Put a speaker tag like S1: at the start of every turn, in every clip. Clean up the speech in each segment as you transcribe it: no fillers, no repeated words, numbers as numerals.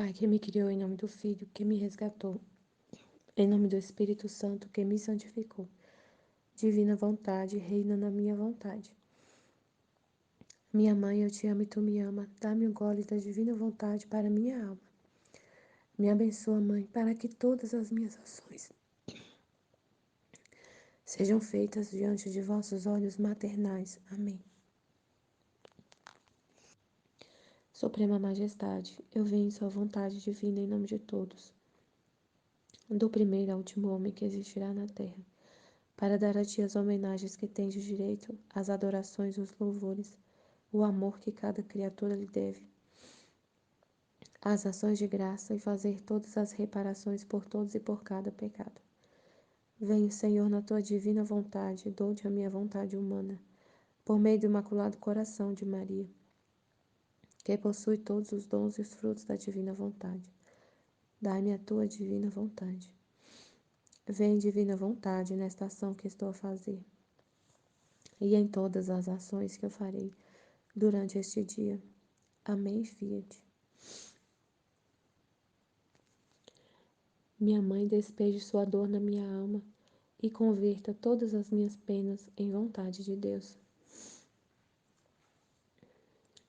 S1: Pai que me criou, em nome do Filho que me resgatou, em nome do Espírito Santo que me santificou. Divina vontade, reina na minha vontade. Minha mãe, eu te amo e tu me ama. Dá-me um gole da divina vontade para minha alma. Me abençoa, Mãe, para que todas as minhas ações sejam feitas diante de vossos olhos maternais. Amém. Suprema Majestade, eu venho em sua vontade divina em nome de todos, do primeiro ao último homem que existirá na terra, para dar a ti as homenagens que tens de direito, as adorações, os louvores, o amor que cada criatura lhe deve, as ações de graça e fazer todas as reparações por todos e por cada pecado. Venho, Senhor, na tua divina vontade, dou-te a minha vontade humana, por meio do Imaculado Coração de Maria, que possui todos os dons e os frutos da divina vontade. Dai-me a tua divina vontade. Vem, divina vontade, nesta ação que estou a fazer, e em todas as ações que eu farei durante este dia. Amém, Fiat. Minha mãe, despeje sua dor na minha alma e converta todas as minhas penas em vontade de Deus.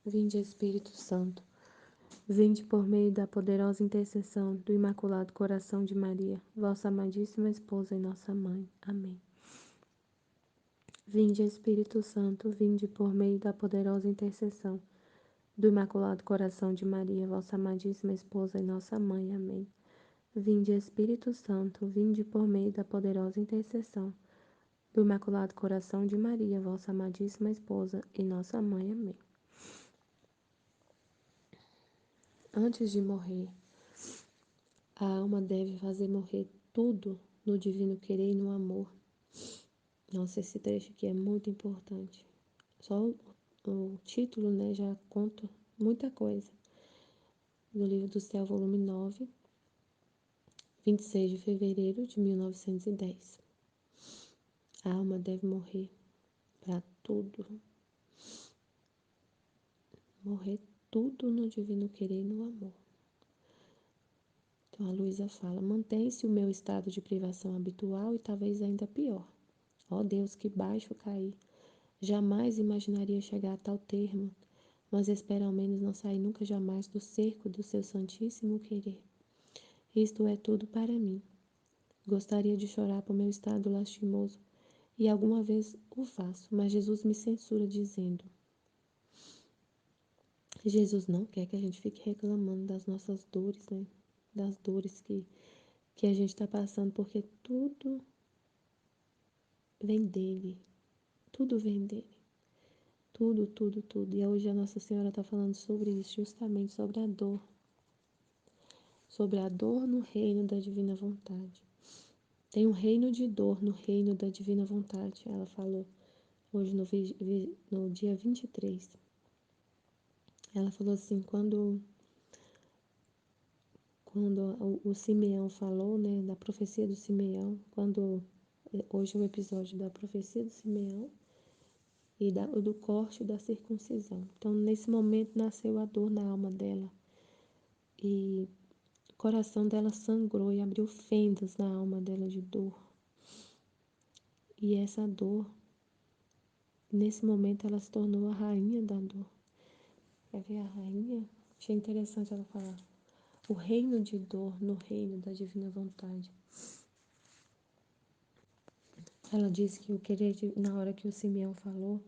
S1: Vinde, Espírito Santo, vinde por meio da poderosa intercessão do Imaculado Coração de Maria, vossa amadíssima esposa e nossa mãe. Amém. Vinde, Espírito Santo, vinde por meio da poderosa intercessão do Imaculado Coração de Maria, vossa amadíssima esposa e nossa mãe. Amém. Vinde, Espírito Santo, vinde por meio da poderosa intercessão do Imaculado Coração de Maria, vossa amadíssima esposa e nossa mãe. Amém. Antes de morrer, a alma deve fazer morrer tudo no divino querer e no amor. Nossa, esse trecho aqui é muito importante. Só o título, né, já conta muita coisa. Do Livro do Céu, volume 9, 26 de fevereiro de 1910. A alma deve morrer para tudo. Morrer tudo no divino querer e no amor. Então a Luísa fala: mantém-se o meu estado de privação habitual e talvez ainda pior. Ó Deus, que baixo caí. Jamais imaginaria chegar a tal termo, mas espero ao menos não sair nunca jamais do cerco do seu santíssimo querer. Isto é tudo para mim. Gostaria de chorar por meu estado lastimoso, e alguma vez o faço, mas Jesus me censura dizendo: Jesus não quer que a gente fique reclamando das nossas dores, né? Das dores que a gente está passando, porque tudo vem dele. Tudo vem dele. Tudo, tudo, tudo. E hoje a Nossa Senhora está falando sobre isso, justamente sobre a dor. Sobre a dor no reino da divina vontade. Tem um reino de dor no reino da divina vontade, ela falou hoje no dia 23. Ela falou assim, quando o Simeão falou, né, da profecia do Simeão, hoje é o episódio da profecia do Simeão e do corte da circuncisão. Então, nesse momento, nasceu a dor na alma dela e o coração dela sangrou e abriu fendas na alma dela de dor. E essa dor, nesse momento, ela se tornou a rainha da dor. Quer ver a rainha? Achei interessante ela falar. O reino de dor no reino da divina vontade. Ela disse que na hora que o Simeão falou,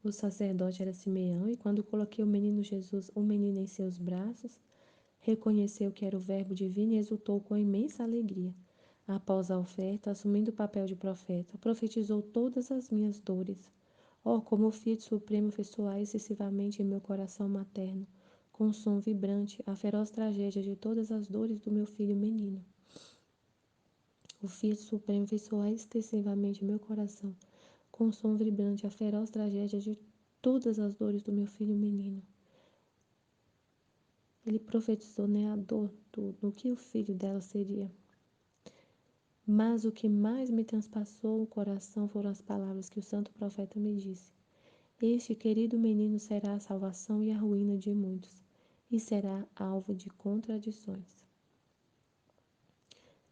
S1: o sacerdote era Simeão, e quando coloquei o menino Jesus, o menino em seus braços, reconheceu que era o Verbo divino e exultou com imensa alegria. Após a oferta, assumindo o papel de profeta, profetizou todas as minhas dores. Oh, como o Filho Supremo fez soar excessivamente em meu coração materno, com um som vibrante, a feroz tragédia de todas as dores do meu filho menino. O Filho Supremo fez soar excessivamente em meu coração, com um som vibrante, a feroz tragédia de todas as dores do meu filho menino. Ele profetizou, né, a dor, tudo, o que o filho dela seria. Mas o que mais me transpassou o coração foram as palavras que o santo profeta me disse. Este querido menino será a salvação e a ruína de muitos. e será alvo de contradições.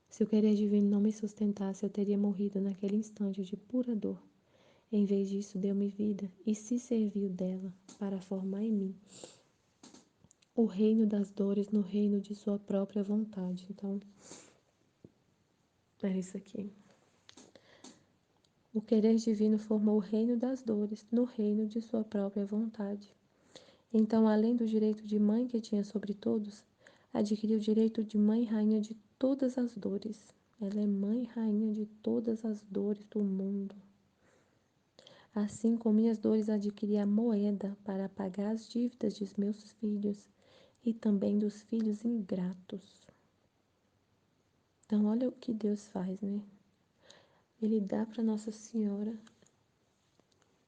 S1: Se o querer divino não me sustentasse, eu teria morrido naquele instante de pura dor. Em vez disso, deu-me vida e se serviu dela para formar em mim o reino das dores no reino de sua própria vontade. Então, é isso aqui. O querer divino formou o reino das dores no reino de sua própria vontade. Então, além do direito de mãe que tinha sobre todos, adquiriu o direito de mãe e rainha de todas as dores. Ela é mãe e rainha de todas as dores do mundo. Assim, com minhas dores adquiri a moeda para pagar as dívidas de meus filhos e também dos filhos ingratos. Então, olha o que Deus faz, né? Ele dá para Nossa Senhora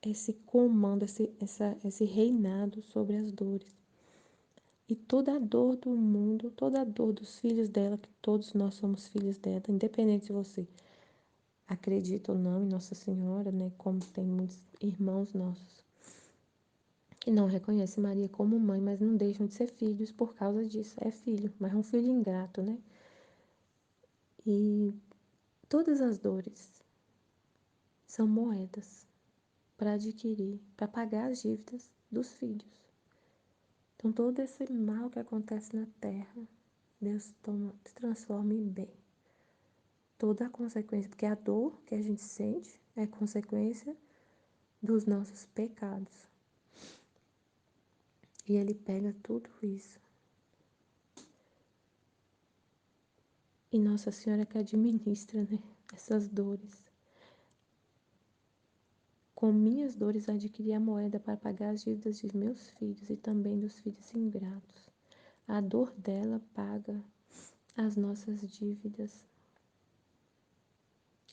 S1: esse comando, esse reinado sobre as dores. E toda a dor do mundo, toda a dor dos filhos dela, que todos nós somos filhos dela, independente se você acredita ou não em Nossa Senhora, né? Como tem muitos irmãos nossos que não reconhecem Maria como mãe, mas não deixam de ser filhos por causa disso. É filho, mas é um filho ingrato, né? E todas as dores são moedas para adquirir, para pagar as dívidas dos filhos. Então, todo esse mal que acontece na terra, Deus transforma em bem. Toda a consequência, porque a dor que a gente sente é consequência dos nossos pecados. E Ele pega tudo isso. E Nossa Senhora que administra, né, essas dores. Com minhas dores adquiri a moeda para pagar as dívidas de meus filhos e também dos filhos ingratos. A dor dela paga as nossas dívidas.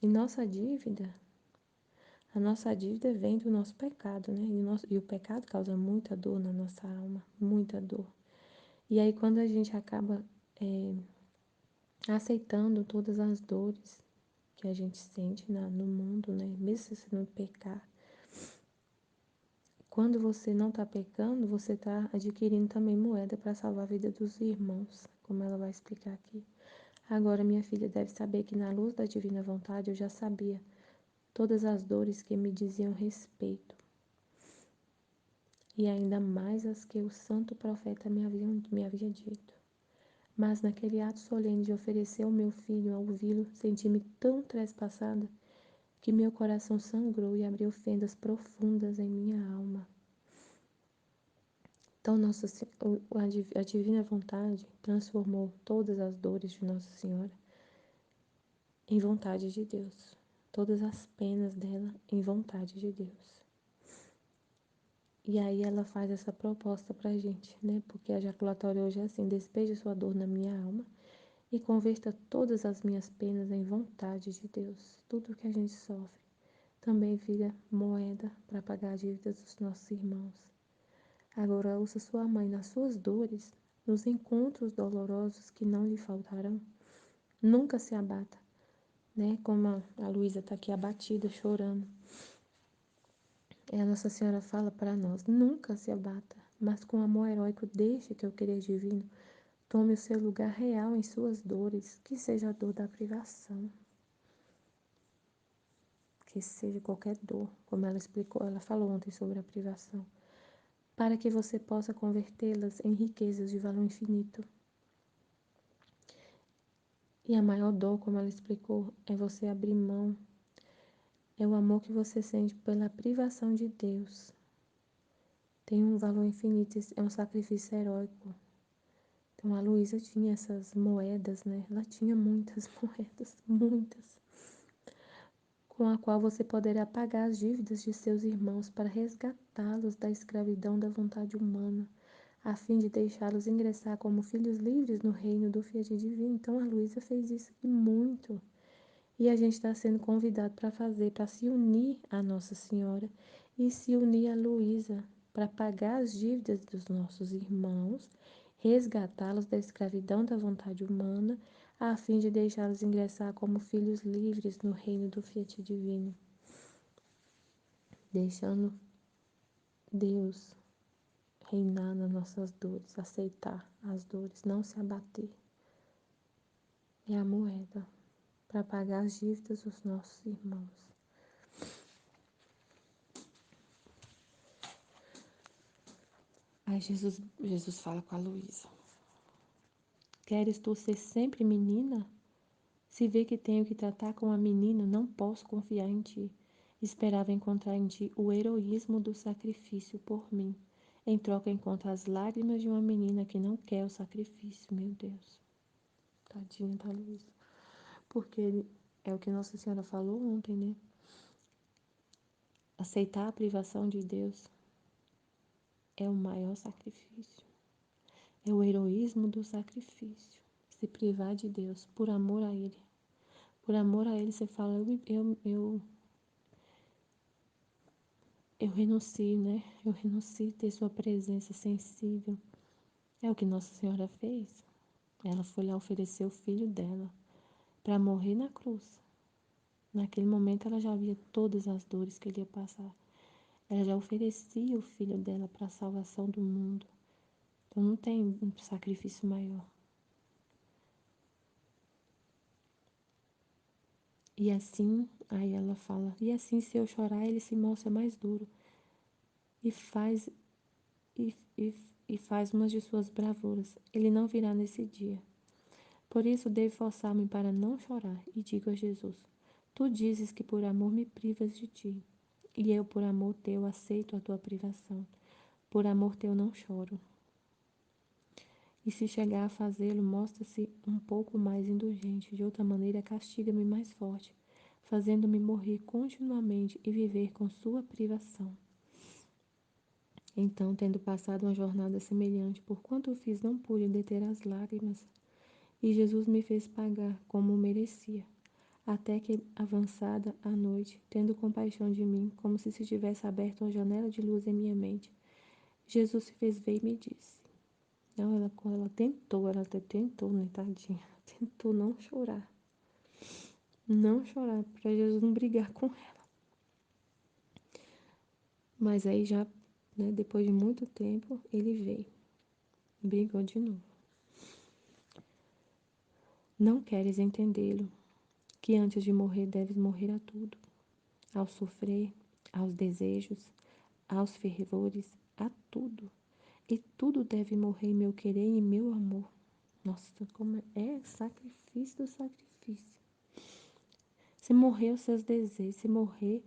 S1: E a nossa dívida vem do nosso pecado, né? E o pecado causa muita dor na nossa alma, muita dor. E aí quando a gente acaba aceitando todas as dores que a gente sente no mundo, né? Mesmo se você não pecar, quando você não está pecando, você está adquirindo também moeda para salvar a vida dos irmãos, como ela vai explicar aqui. Agora, minha filha deve saber que na luz da divina vontade eu já sabia todas as dores que me diziam respeito, e ainda mais as que o santo profeta me havia dito. Mas naquele ato solene de oferecer o meu filho ao ouvi-lo, senti-me tão trespassada que meu coração sangrou e abriu fendas profundas em minha alma. Então, a divina vontade transformou todas as dores de Nossa Senhora em vontade de Deus, todas as penas dela em vontade de Deus. E aí ela faz essa proposta pra gente, né? Porque a jaculatória hoje é assim: despeje sua dor na minha alma e converta todas as minhas penas em vontade de Deus. Tudo que a gente sofre também vira moeda para pagar a dívida dos nossos irmãos. Agora ouça sua mãe nas suas dores, nos encontros dolorosos que não lhe faltarão. Nunca se abata, né? Como a Luísa está aqui abatida, chorando. E a Nossa Senhora fala para nós: nunca se abata, mas com amor heróico deixe que o querer divino tome o seu lugar real em suas dores, que seja a dor da privação, que seja qualquer dor, como ela explicou, ela falou ontem sobre a privação, para que você possa convertê-las em riquezas de valor infinito. E a maior dor, como ela explicou, é você abrir mão, é o amor que você sente pela privação de Deus. Tem um valor infinito, é um sacrifício heróico. Então a Luísa tinha essas moedas, né? Ela tinha muitas moedas, muitas, com a qual você poderá pagar as dívidas de seus irmãos para resgatá-los da escravidão da vontade humana, a fim de deixá-los ingressar como filhos livres no reino do Fiat Divino. Então a Luísa fez isso e muito. E a gente está sendo convidado para fazer, para se unir a Nossa Senhora e se unir a Luísa para pagar as dívidas dos nossos irmãos, resgatá-los da escravidão da vontade humana, a fim de deixá-los ingressar como filhos livres no reino do Fiat Divino, deixando Deus reinar nas nossas dores, aceitar as dores, não se abater. É a moeda para pagar as dívidas dos nossos irmãos. Aí Jesus fala com a Luísa: queres tu ser sempre menina? Se vê que tenho que tratar com a menina, não posso confiar em ti. Esperava encontrar em ti o heroísmo do sacrifício por mim. Em troca encontro as lágrimas de uma menina que não quer o sacrifício. Meu Deus. Tadinha da Luísa. Porque é o que Nossa Senhora falou ontem, né? Aceitar a privação de Deus é o maior sacrifício. É o heroísmo do sacrifício. Se privar de Deus por amor a Ele. Por amor a Ele, você fala, eu renuncio, né? Eu renuncio a ter sua presença sensível. É o que Nossa Senhora fez. Ela foi lá oferecer o filho dela para morrer na cruz. Naquele momento ela já via todas as dores que ele ia passar. Ela já oferecia o filho dela para a salvação do mundo. Então não tem um sacrifício maior. E assim, aí ela fala, e assim se eu chorar, ele se mostra mais duro e faz e, e, e faz umas de suas bravuras. Ele não virá nesse dia. Por isso devo forçar-me para não chorar, e digo a Jesus: tu dizes que por amor me privas de ti, e eu por amor teu aceito a tua privação. Por amor teu não choro. E se chegar a fazê-lo, mostra-se um pouco mais indulgente, de outra maneira castiga-me mais forte, fazendo-me morrer continuamente e viver com sua privação. Então, tendo passado uma jornada semelhante, por quanto o fiz, não pude deter as lágrimas, e Jesus me fez pagar como merecia, até que, avançada a noite, tendo compaixão de mim, como se tivesse aberto uma janela de luz em minha mente, Jesus se fez ver e me disse. Não, ela até tentou, né, tadinha, tentou não chorar, para Jesus não brigar com ela. Mas aí já, né, depois de muito tempo, ele veio, brigou de novo. Não queres entendê-lo, que antes de morrer deves morrer a tudo, ao sofrer, aos desejos, aos fervores, a tudo. E tudo deve morrer em meu querer e em meu amor. Nossa, como é sacrifício do sacrifício. Se morrer aos seus desejos, se morrer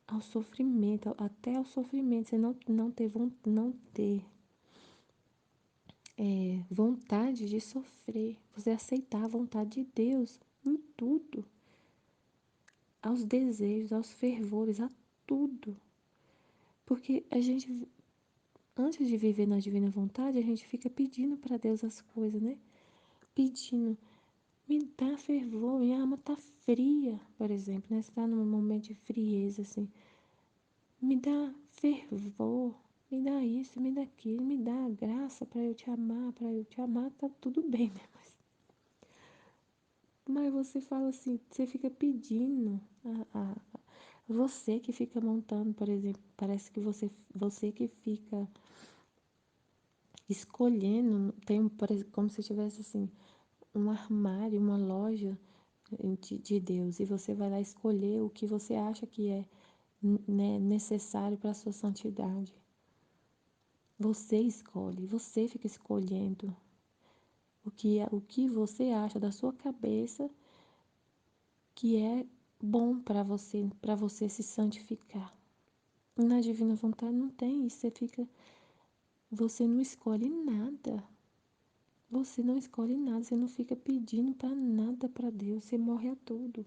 S1: ao sofrimento, até ao sofrimento, você não ter vontade de sofrer, você aceitar a vontade de Deus em tudo, aos desejos, aos fervores, a tudo. Porque a gente, antes de viver na divina vontade, a gente fica pedindo para Deus as coisas, né? Pedindo, me dá fervor, minha alma tá fria, por exemplo, né? Você tá num momento de frieza, assim. Me dá fervor, me dá isso, me dá aquilo, me dá graça para eu te amar, tá tudo bem, né? Mas você fala assim, você fica pedindo você que fica montando, por exemplo, parece que você que fica escolhendo, tem, por exemplo, como se tivesse assim, um armário, uma loja de Deus, e você vai lá escolher o que você acha que é, né, necessário para a sua santidade. Você escolhe, você fica escolhendo o que você acha da sua cabeça que é bom para você se santificar. Na divina vontade não tem isso, você não escolhe nada. Você não escolhe nada, você não fica pedindo para nada para Deus, você morre a tudo.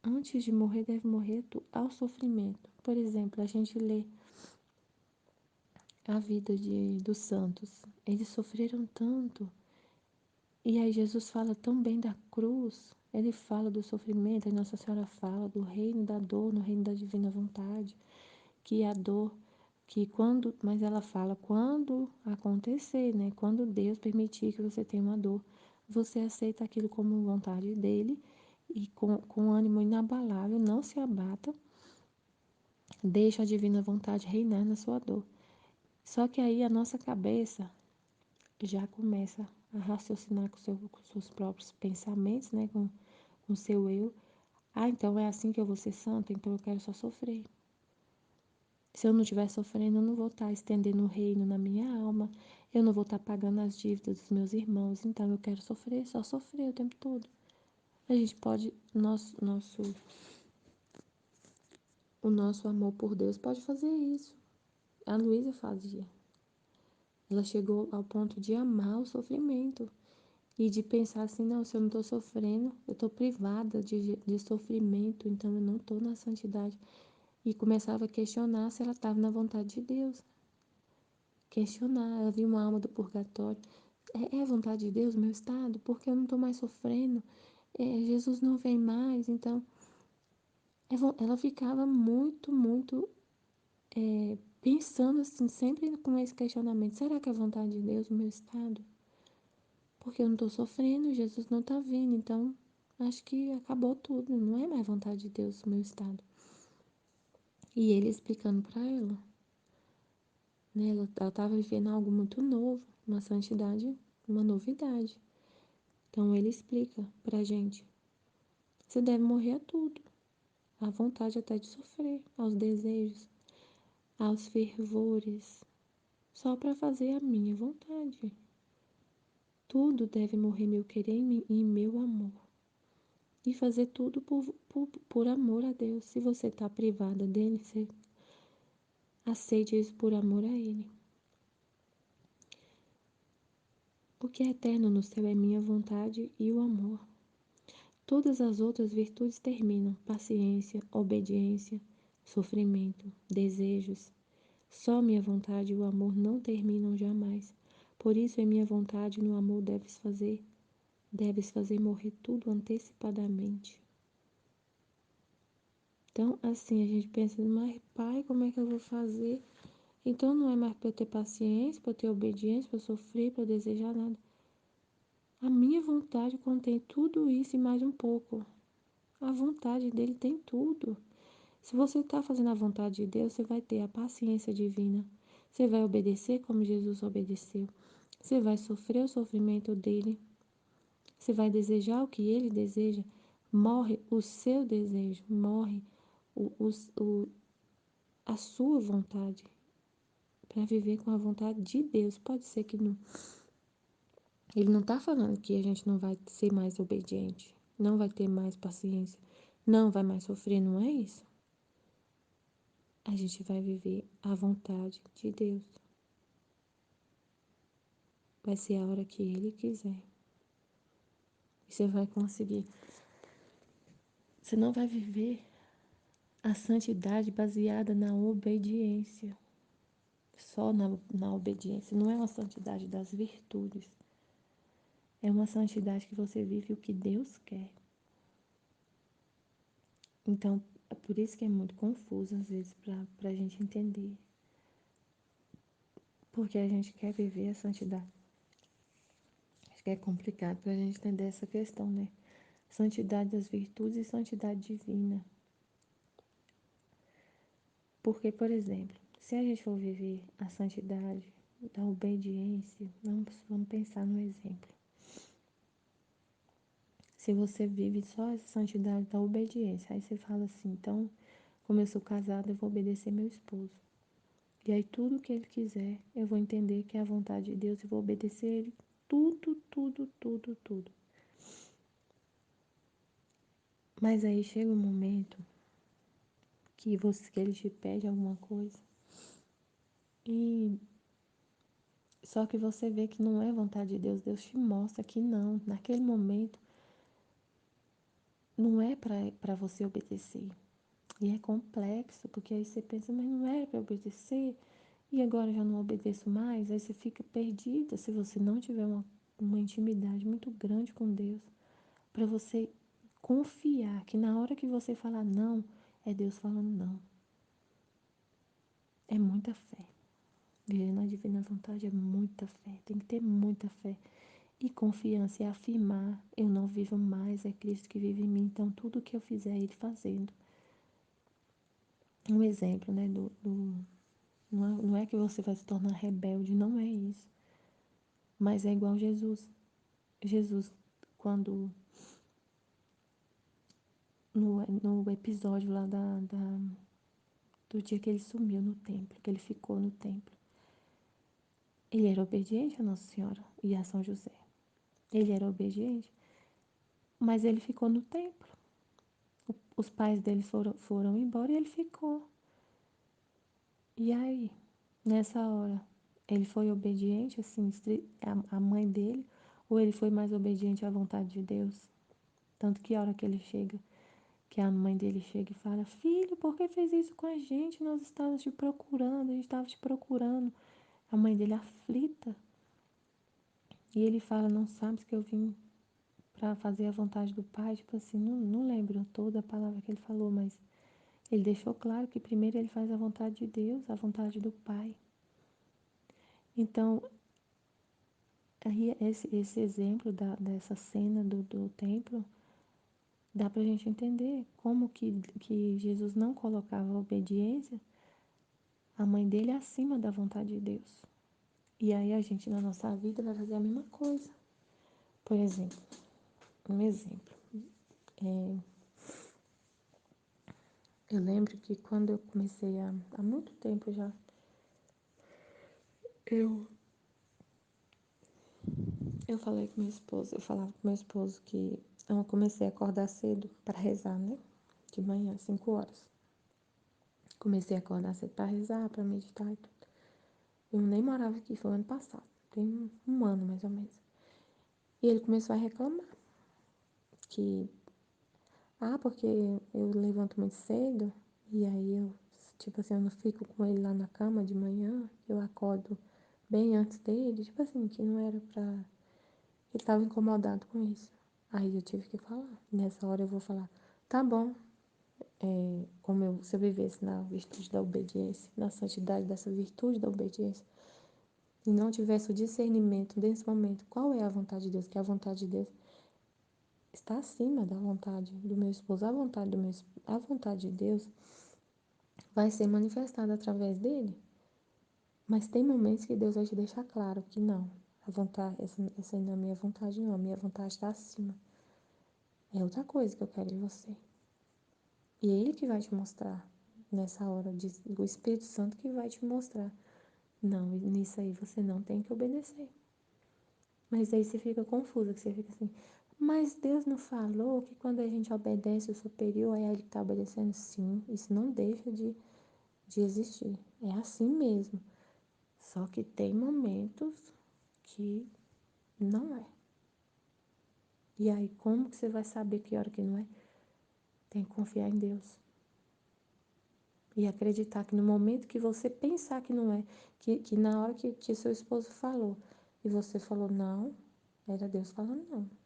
S1: Antes de morrer, deve morrer ao sofrimento. Por exemplo, a gente lê a vida dos santos. Eles sofreram tanto. E aí Jesus fala tão bem da cruz. Ele fala do sofrimento, a Nossa Senhora fala do reino da dor, no reino da divina vontade. Que a dor, mas ela fala, quando acontecer, né? Quando Deus permitir que você tenha uma dor, você aceita aquilo como vontade dele e com ânimo inabalável, não se abata, Deixa a divina vontade reinar na sua dor. Só que aí a nossa cabeça já começa a raciocinar com seus próprios pensamentos, né? Com o seu eu. Ah, então é assim que eu vou ser santa? Então eu quero só sofrer. Se eu não estiver sofrendo, eu não vou estar estendendo o reino na minha alma. Eu não vou estar pagando as dívidas dos meus irmãos. Então eu quero sofrer, só sofrer o tempo todo. A gente pode, o nosso amor por Deus pode fazer isso. A Luísa fazia. Ela chegou ao ponto de amar o sofrimento e de pensar assim, não, se eu não estou sofrendo, eu estou privada de sofrimento, então eu não estou na santidade. E começava a questionar se ela estava na vontade de Deus. Questionar, ela viu uma alma do purgatório. É a vontade de Deus o meu estado? Porque eu não estou mais sofrendo? Jesus não vem mais, então ela ficava muito pensando assim, sempre com esse questionamento, será que é a vontade de Deus o meu estado? Porque eu não estou sofrendo, Jesus não está vindo, então acho que acabou tudo, não é mais vontade de Deus o meu estado. E ele explicando para ela, né? Ela estava vivendo algo muito novo, uma santidade, uma novidade. Então ele explica pra gente, você deve morrer a tudo, à vontade até de sofrer, aos desejos, aos fervores, só para fazer a minha vontade. Tudo deve morrer meu querer e meu amor. E fazer tudo por amor a Deus. Se você está privada dele, você aceite isso por amor a ele. O que é eterno no céu é minha vontade e o amor. Todas as outras virtudes terminam: paciência, obediência, sofrimento, desejos. Só minha vontade e o amor não terminam jamais. Por isso, em minha vontade e no amor deves fazer morrer tudo antecipadamente. Então, assim, a gente pensa, mas pai, como é que eu vou fazer? Então não é mais para eu ter paciência, para eu ter obediência, para eu sofrer, para eu desejar nada. A minha vontade contém tudo isso e mais um pouco. A vontade dele tem tudo. Se você está fazendo a vontade de Deus, você vai ter a paciência divina. Você vai obedecer como Jesus obedeceu. Você vai sofrer o sofrimento dele. Você vai desejar o que ele deseja. Morre o seu desejo, morre o, o, o, a sua vontade para viver com a vontade de Deus. Pode ser que não. Ele não está falando que a gente não vai ser mais obediente, não vai ter mais paciência, não vai mais sofrer, não é isso. A gente vai viver a vontade de Deus. Vai ser a hora que Ele quiser. E você vai conseguir. Você não vai viver a santidade baseada na obediência. Só na obediência. Não é uma santidade das virtudes. É uma santidade que você vive o que Deus quer. Então, é por isso que é muito confuso, às vezes, para a gente entender. Porque a gente quer viver a santidade. Acho que é complicado para a gente entender essa questão, né? Santidade das virtudes e santidade divina. Porque, por exemplo, se a gente for viver a santidade da obediência, vamos pensar no exemplo. Se você vive só essa santidade da obediência, aí você fala assim, então, como eu sou casada, eu vou obedecer meu esposo. E aí tudo que ele quiser, eu vou entender que é a vontade de Deus e vou obedecer ele tudo. Mas aí chega um momento que ele te pede alguma coisa e só que você vê que não é vontade de Deus, Deus te mostra que não, naquele momento não é para você obedecer. E é complexo, porque aí você pensa, mas não era para obedecer e agora já não obedeço mais, aí você fica perdida se você não tiver uma intimidade muito grande com Deus, para você confiar que na hora que você falar não, é Deus falando não. É muita fé. Viver na divina vontade é muita fé. Tem que ter muita fé. E confiança é afirmar, eu não vivo mais, é Cristo que vive em mim. Então tudo que eu fizer, Ele fazendo. um exemplo, né, não é que você vai se tornar rebelde, não é isso. Mas é igual Jesus. Jesus, quando, no episódio lá do dia que ele sumiu no templo, que ele ficou no templo, ele era obediente a Nossa Senhora e a São José. Ele era obediente, mas ele ficou no templo. Os pais dele foram embora e ele ficou. E aí, nessa hora, ele foi obediente, assim, a mãe dele, ou ele foi mais obediente à vontade de Deus? Tanto que a hora que ele chega, que a mãe dele chega e fala: Filho, por que fez isso com a gente? Nós estávamos te procurando, a gente estava te procurando. A mãe dele aflita. E ele fala: Não sabes que eu vim para fazer a vontade do Pai? Tipo assim, não lembro toda a palavra que ele falou, mas ele deixou claro que primeiro ele faz a vontade de Deus, a vontade do Pai. Então, aí esse exemplo dessa cena do templo, dá para a gente entender como que Jesus não colocava a obediência, a mãe dele, acima da vontade de Deus. E aí a gente, na nossa vida, vai fazer a mesma coisa. Por exemplo, um exemplo. É, eu lembro que quando eu comecei há muito tempo já, eu, eu falei com meu esposo, eu falava com meu esposo que eu comecei a acordar cedo para rezar, né? De manhã, 5 horas. Comecei a acordar cedo para rezar, para meditar e tudo. Eu nem morava aqui, foi ano passado. Tem um ano mais ou menos. E ele começou a reclamar que, porque eu levanto muito cedo e aí eu, tipo assim, eu não fico com ele lá na cama de manhã, eu acordo bem antes dele, tipo assim, que não era pra. Ele tava incomodado com isso. Aí eu tive que falar. Nessa hora eu vou falar: tá bom, como se eu vivesse na virtude da obediência, na santidade dessa virtude da obediência, e não tivesse o discernimento nesse momento, qual é a vontade de Deus? Que a vontade de Deus está acima da vontade do meu esposo. A vontade de Deus vai ser manifestada através dele. Mas tem momentos que Deus vai te deixar claro que não. A vontade, essa não é a minha vontade, não. A minha vontade está acima. É outra coisa que eu quero de você. E é Ele que vai te mostrar nessa hora, o Espírito Santo que vai te mostrar. Não, nisso aí você não tem que obedecer. Mas aí você fica confusa, que você fica assim, mas Deus não falou que quando a gente obedece o superior, é ele que está obedecendo? Sim, isso não deixa de existir. É assim mesmo. Só que tem momentos que não é. E aí, como que você vai saber que hora que não é? Tem que confiar em Deus. E acreditar que no momento que você pensar que não é, que na hora que seu esposo falou, e você falou não, era Deus falando não.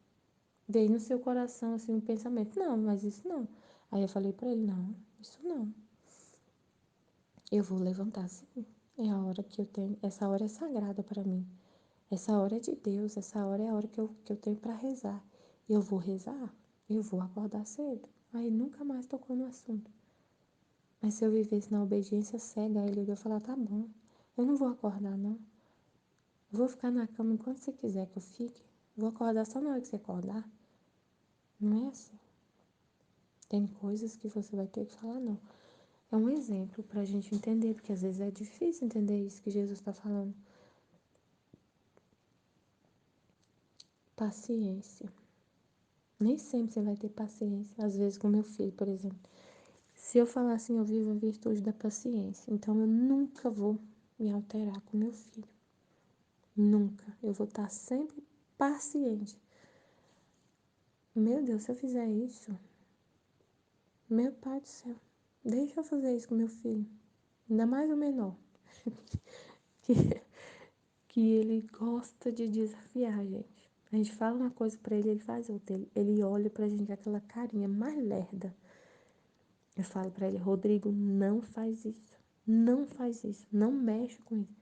S1: Veio no seu coração assim um pensamento, não, mas isso não. Aí eu falei pra ele, não, isso não. Eu vou levantar sim. É a hora que eu tenho, essa hora é sagrada para mim. Essa hora é de Deus, essa hora é a hora que eu tenho para rezar. Eu vou rezar, eu vou acordar cedo. Aí nunca mais tocou no assunto. Mas se eu vivesse na obediência cega a ele, eu ia falar, tá bom, eu não vou acordar não. Eu vou ficar na cama enquanto você quiser que eu fique. Vou acordar só na hora que você acordar. Não é assim. Tem coisas que você vai ter que falar não. É um exemplo para a gente entender, porque às vezes é difícil entender isso que Jesus está falando. Paciência. Nem sempre você vai ter paciência. Às vezes com meu filho, por exemplo. Se eu falar assim, eu vivo a virtude da paciência. Então eu nunca vou me alterar com meu filho. Nunca. Eu vou estar sempre paciente. Meu Deus, se eu fizer isso, meu pai do céu, deixa eu fazer isso com meu filho. Ainda mais o menor. Que, que ele gosta de desafiar a gente. A gente fala uma coisa pra ele, ele faz outra. Ele olha pra gente com aquela carinha mais lerda. Eu falo pra ele, Rodrigo, não faz isso. Não faz isso. Não mexe com isso.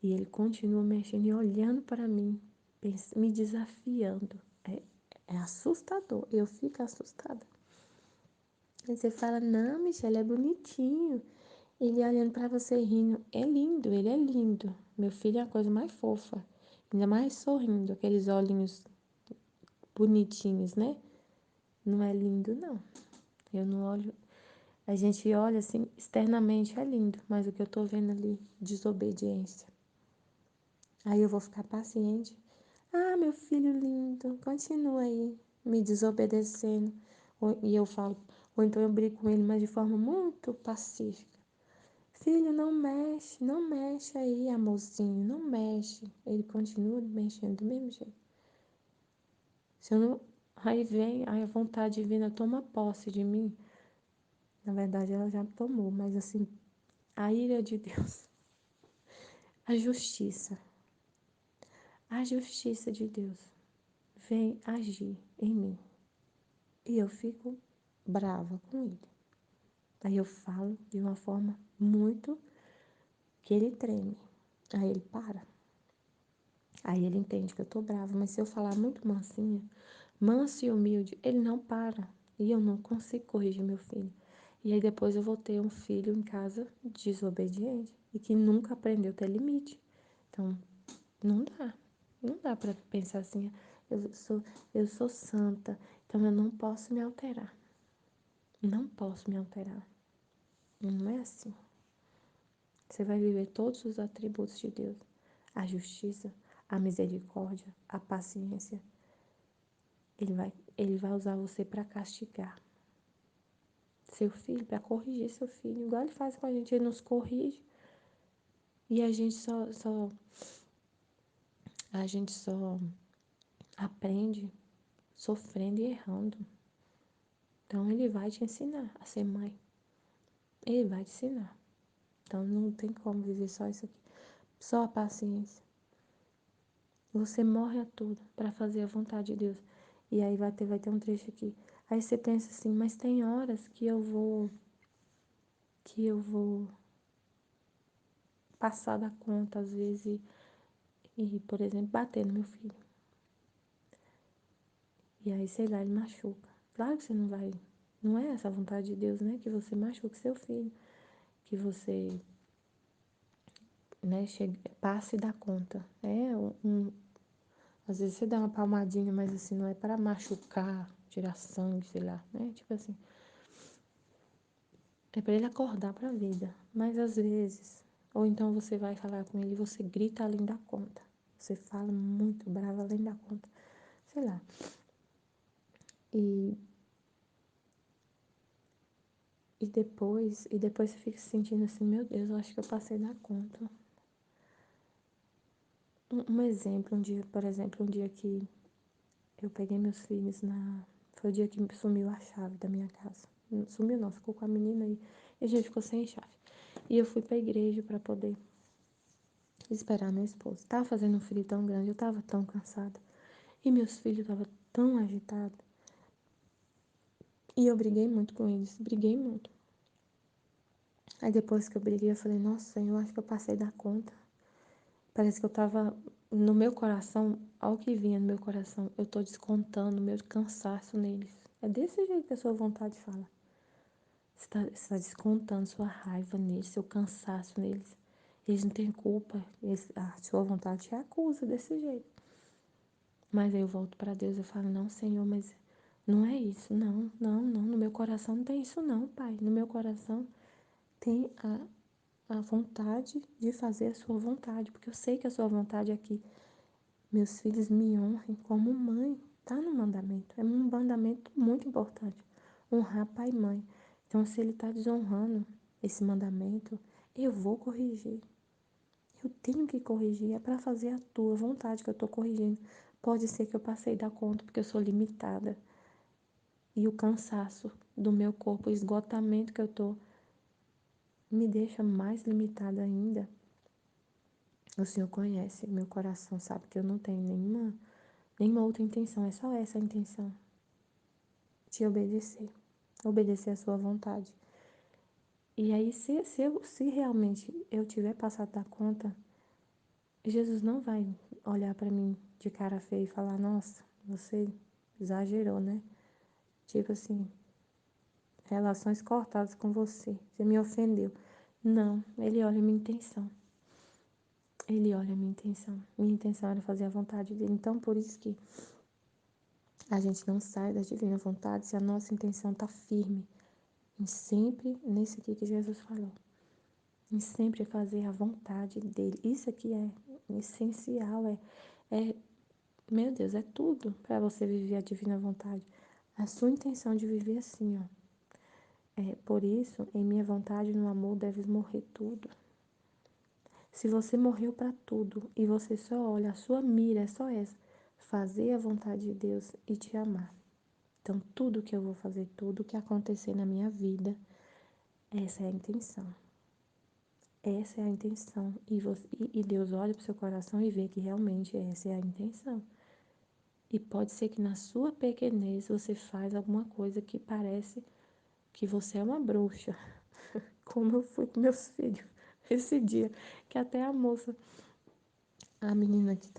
S1: E ele continua mexendo e olhando para mim, me desafiando. É assustador. Eu fico assustada. Aí você fala, não, Michele, é bonitinho. Ele olhando pra você rindo. É lindo, ele é lindo. Meu filho é a coisa mais fofa. Ainda mais sorrindo, aqueles olhinhos bonitinhos, né? Não é lindo, não. Eu não olho. A gente olha assim, externamente é lindo, mas o que eu tô vendo ali, desobediência. Aí eu vou ficar paciente. Ah, meu filho lindo, continua aí, me desobedecendo. E eu falo, ou então eu brigo com ele, mas de forma muito pacífica. Filho, não mexe aí, amorzinho, não mexe. Ele continua mexendo do mesmo jeito. Se eu não... Aí a vontade divina toma posse de mim. Na verdade, ela já tomou, mas assim, a ira de Deus, a justiça de Deus vem agir em mim. E eu fico brava com ele. Aí eu falo de uma forma muito que ele treme. Aí ele para. Aí ele entende que eu tô brava. Mas se eu falar muito mansinha, manso e humilde, ele não para. E eu não consigo corrigir meu filho. E aí depois eu vou ter um filho em casa desobediente e que nunca aprendeu a ter limite. Então, não dá. Não dá para pensar assim, eu sou, eu sou santa, então eu não posso me alterar. Não posso me alterar. Não é assim. Você vai viver todos os atributos de Deus. A justiça, a misericórdia, a paciência. Ele vai usar você para castigar seu filho, para corrigir seu filho. Igual ele faz com a gente, ele nos corrige. E a gente só aprende sofrendo e errando. Então ele vai te ensinar a ser mãe. Ele vai te ensinar. Então não tem como viver só isso aqui. Só a paciência. Você morre a tudo para fazer a vontade de Deus. E aí vai ter um trecho aqui. Aí você pensa assim, mas tem horas que eu vou passar da conta, às vezes, por exemplo, bater no meu filho. E aí, sei lá, ele machuca. Claro que você não vai. Não é essa a vontade de Deus, né? Que você machuque seu filho. Que você, né, passe da conta. Às vezes você dá uma palmadinha, mas assim, não é para machucar, tirar sangue, sei lá, né? Tipo assim, é para ele acordar para a vida. Mas às vezes, ou então você vai falar com ele e você grita além da conta. Você fala muito bravo além da conta. Sei lá. E, e depois você fica se sentindo assim, meu Deus, eu acho que eu passei da conta. Um exemplo, um dia, por exemplo, um dia que eu peguei meus filhos foi o dia que sumiu a chave da minha casa. Sumiu não, ficou com a menina aí. E a gente ficou sem chave. E eu fui pra igreja para poder esperar meu esposo. Tava fazendo um frio tão grande, eu tava tão cansada. E meus filhos estavam tão agitados. E eu briguei muito com eles, briguei muito. Aí depois que eu briguei, eu falei, nossa, Senhor, eu acho que eu passei da conta. Parece que eu tava no meu coração, ao que vinha no meu coração, eu tô descontando meu cansaço neles. É desse jeito que a sua vontade fala. Você está descontando sua raiva neles, seu cansaço neles. Eles não têm culpa. A sua vontade te acusa desse jeito. Mas aí eu volto para Deus e falo, não, Senhor, mas não é isso. Não, não, não. No meu coração não tem isso não, Pai. No meu coração tem a vontade de fazer a sua vontade. Porque eu sei que a sua vontade é que meus filhos me honrem como mãe. Tá no mandamento. É um mandamento muito importante. Honrar pai e mãe. Então, se ele está desonrando esse mandamento, eu vou corrigir. Eu tenho que corrigir. É para fazer a tua vontade que eu estou corrigindo. Pode ser que eu passei da conta porque eu sou limitada. E o cansaço do meu corpo, o esgotamento que eu tô, me deixa mais limitada ainda. O Senhor conhece meu coração, sabe que eu não tenho nenhuma outra intenção. É só essa a intenção. Te obedecer. Obedecer a sua vontade. E aí, se realmente eu tiver passado da conta, Jesus não vai olhar para mim de cara feia e falar, nossa, você exagerou, né? Tipo assim, relações cortadas com você, você me ofendeu. Não, ele olha a minha intenção. Ele olha a minha intenção. Minha intenção era fazer a vontade dele. Então, por isso que a gente não sai da divina vontade se a nossa intenção está firme em sempre nesse aqui que Jesus falou. Em sempre fazer a vontade dele. Isso aqui é essencial, meu Deus, é tudo para você viver a divina vontade. A sua intenção de viver assim, ó. Por isso, em minha vontade no amor deves morrer tudo. Se você morreu para tudo e você só olha, a sua mira é só essa, fazer a vontade de Deus e te amar. Então, tudo que eu vou fazer, tudo que acontecer na minha vida, essa é a intenção. Essa é a intenção. E Deus olha para o seu coração e vê que realmente essa é a intenção. E pode ser que na sua pequenez você faz alguma coisa que parece que você é uma bruxa. Como eu fui com meus filhos esse dia. Que até a moça, a menina que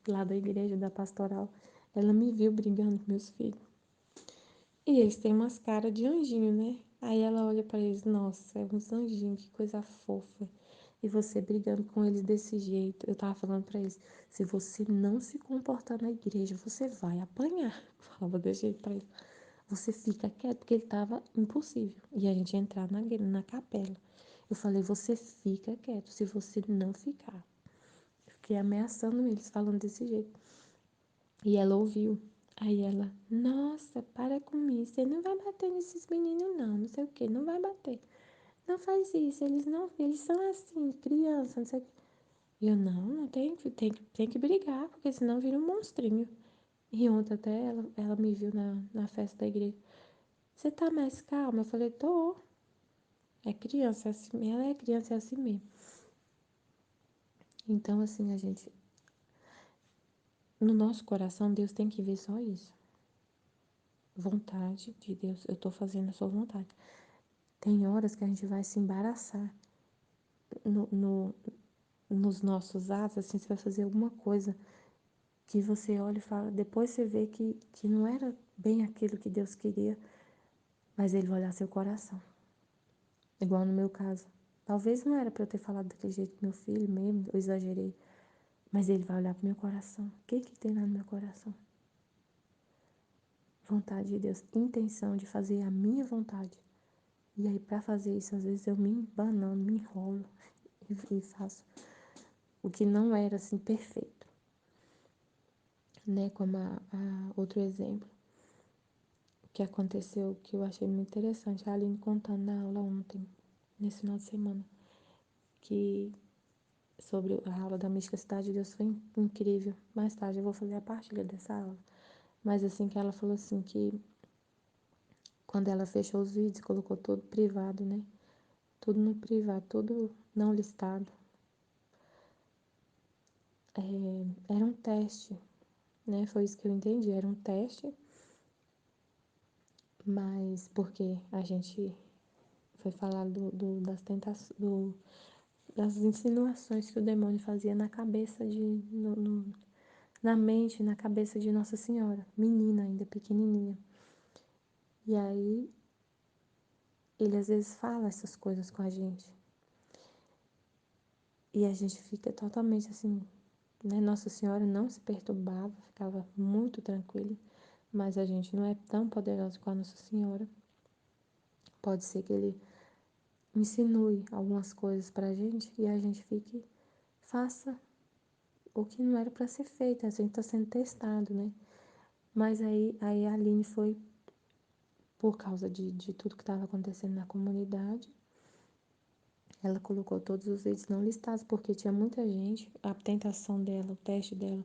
S1: lá da igreja, da pastoral, ela me viu brigando com meus filhos. E eles têm umas caras de anjinho, né? Aí ela olha pra eles, nossa, é uns anjinhos, que coisa fofa. E você brigando com eles desse jeito. Eu tava falando pra eles, se você não se comportar na igreja, você vai apanhar. Eu falava desse jeito pra eles. Você fica quieto, porque ele tava impossível. E a gente ia entrar na capela. Eu falei, você fica quieto, se você não ficar. Eu fiquei ameaçando eles, falando desse jeito. E ela ouviu. Aí ela, nossa, para com isso. Você não vai bater nesses meninos, não. Não sei o que, não vai bater. Não faz isso. Eles são assim, criança, não sei o que. E eu, não tem que brigar, porque senão vira um monstrinho. E ontem até ela me viu na festa da igreja. Você tá mais calma? Eu falei, tô. É criança, é assim, ela é criança, é assim mesmo. Então, assim, no nosso coração, Deus tem que ver só isso. Vontade de Deus, eu tô fazendo a sua vontade. Tem horas que a gente vai se embaraçar no, no, nos nossos atos, assim, você vai fazer alguma coisa que você olha e fala, depois você vê que não era bem aquilo que Deus queria, mas Ele vai olhar seu coração. Igual no meu caso. Talvez não era para eu ter falado daquele jeito com meu filho mesmo, eu exagerei. Mas Ele vai olhar pro meu coração. O que que tem lá no meu coração? Vontade de Deus, intenção de fazer a minha vontade. E aí, para fazer isso, às vezes eu me embanando, me enrolo e faço o que não era assim perfeito, né? Como outro exemplo que aconteceu, que eu achei muito interessante, a Aline contando na aula ontem, nesse final de semana, que sobre a aula da Mística Cidade de Deus foi incrível. Mais tarde eu vou fazer a partilha dessa aula. Mas assim que ela falou assim que quando ela fechou os vídeos, colocou tudo privado, né? Tudo no privado, tudo não listado. Era um teste, né? Foi isso que eu entendi, era um teste, mas porque a gente foi falar das tentações, das insinuações que o demônio fazia na cabeça na mente, na cabeça de Nossa Senhora, menina ainda, pequenininha. E aí, ele às vezes fala essas coisas com a gente. E a gente fica totalmente assim, né? Nossa Senhora não se perturbava, ficava muito tranquila, mas a gente não é tão poderosa com a Nossa Senhora. Pode ser que ele insinue algumas coisas pra gente e a gente faça o que não era para ser feito, a gente tá sendo testado, né? Mas aí a Aline foi, por causa de tudo que estava acontecendo na comunidade, ela colocou todos os vídeos não listados, porque tinha muita gente, a tentação dela, o teste dela,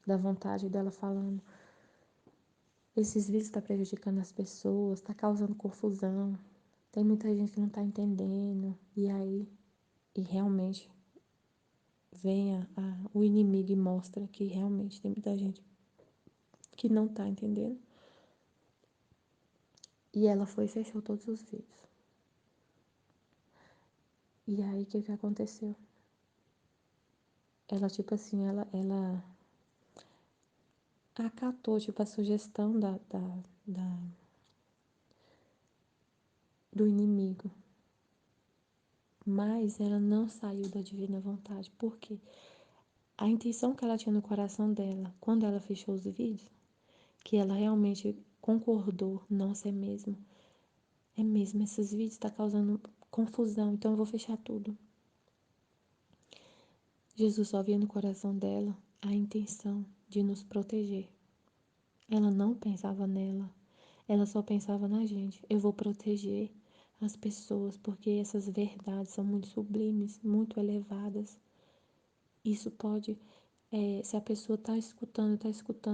S1: da vontade dela falando, esses vídeos estão prejudicando as pessoas, está causando confusão, tem muita gente que não está entendendo, e realmente vem o inimigo e mostra que realmente tem muita gente que não está entendendo. E ela foi e fechou todos os vídeos. E aí, o que aconteceu? Ela, tipo assim, ela acatou, tipo, a sugestão do inimigo. mas ela não saiu da divina vontade. Por quê? A intenção que ela tinha no coração dela, quando ela fechou os vídeos, que ela realmente concordou, nossa, é mesmo, esses vídeos estão causando confusão, então eu vou fechar tudo. Jesus só via no coração dela a intenção de nos proteger. Ela não pensava nela, ela só pensava na gente. Eu vou proteger as pessoas porque essas verdades são muito sublimes, muito elevadas. Isso pode, se a pessoa está escutando,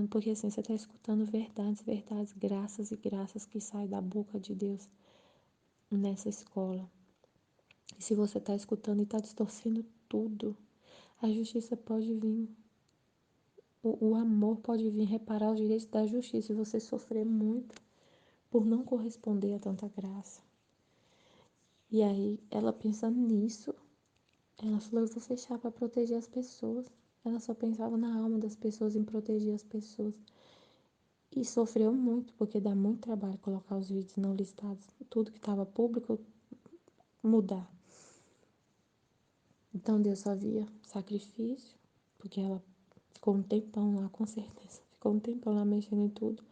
S1: porque assim, você está escutando verdades, verdades, graças e graças que saem da boca de Deus nessa escola. E se você está escutando e está distorcendo tudo, a justiça pode vir, o amor pode vir reparar os direitos da justiça e você sofrer muito por não corresponder a tanta graça. E aí, ela pensando nisso, ela falou: eu vou fechar para proteger as pessoas. Ela só pensava na alma das pessoas, em proteger as pessoas. E sofreu muito, porque dá muito trabalho colocar os vídeos não listados. Tudo que estava público, mudar. Então Deus só via sacrifício, porque ela ficou um tempão lá, com certeza. Ficou um tempão lá mexendo em tudo.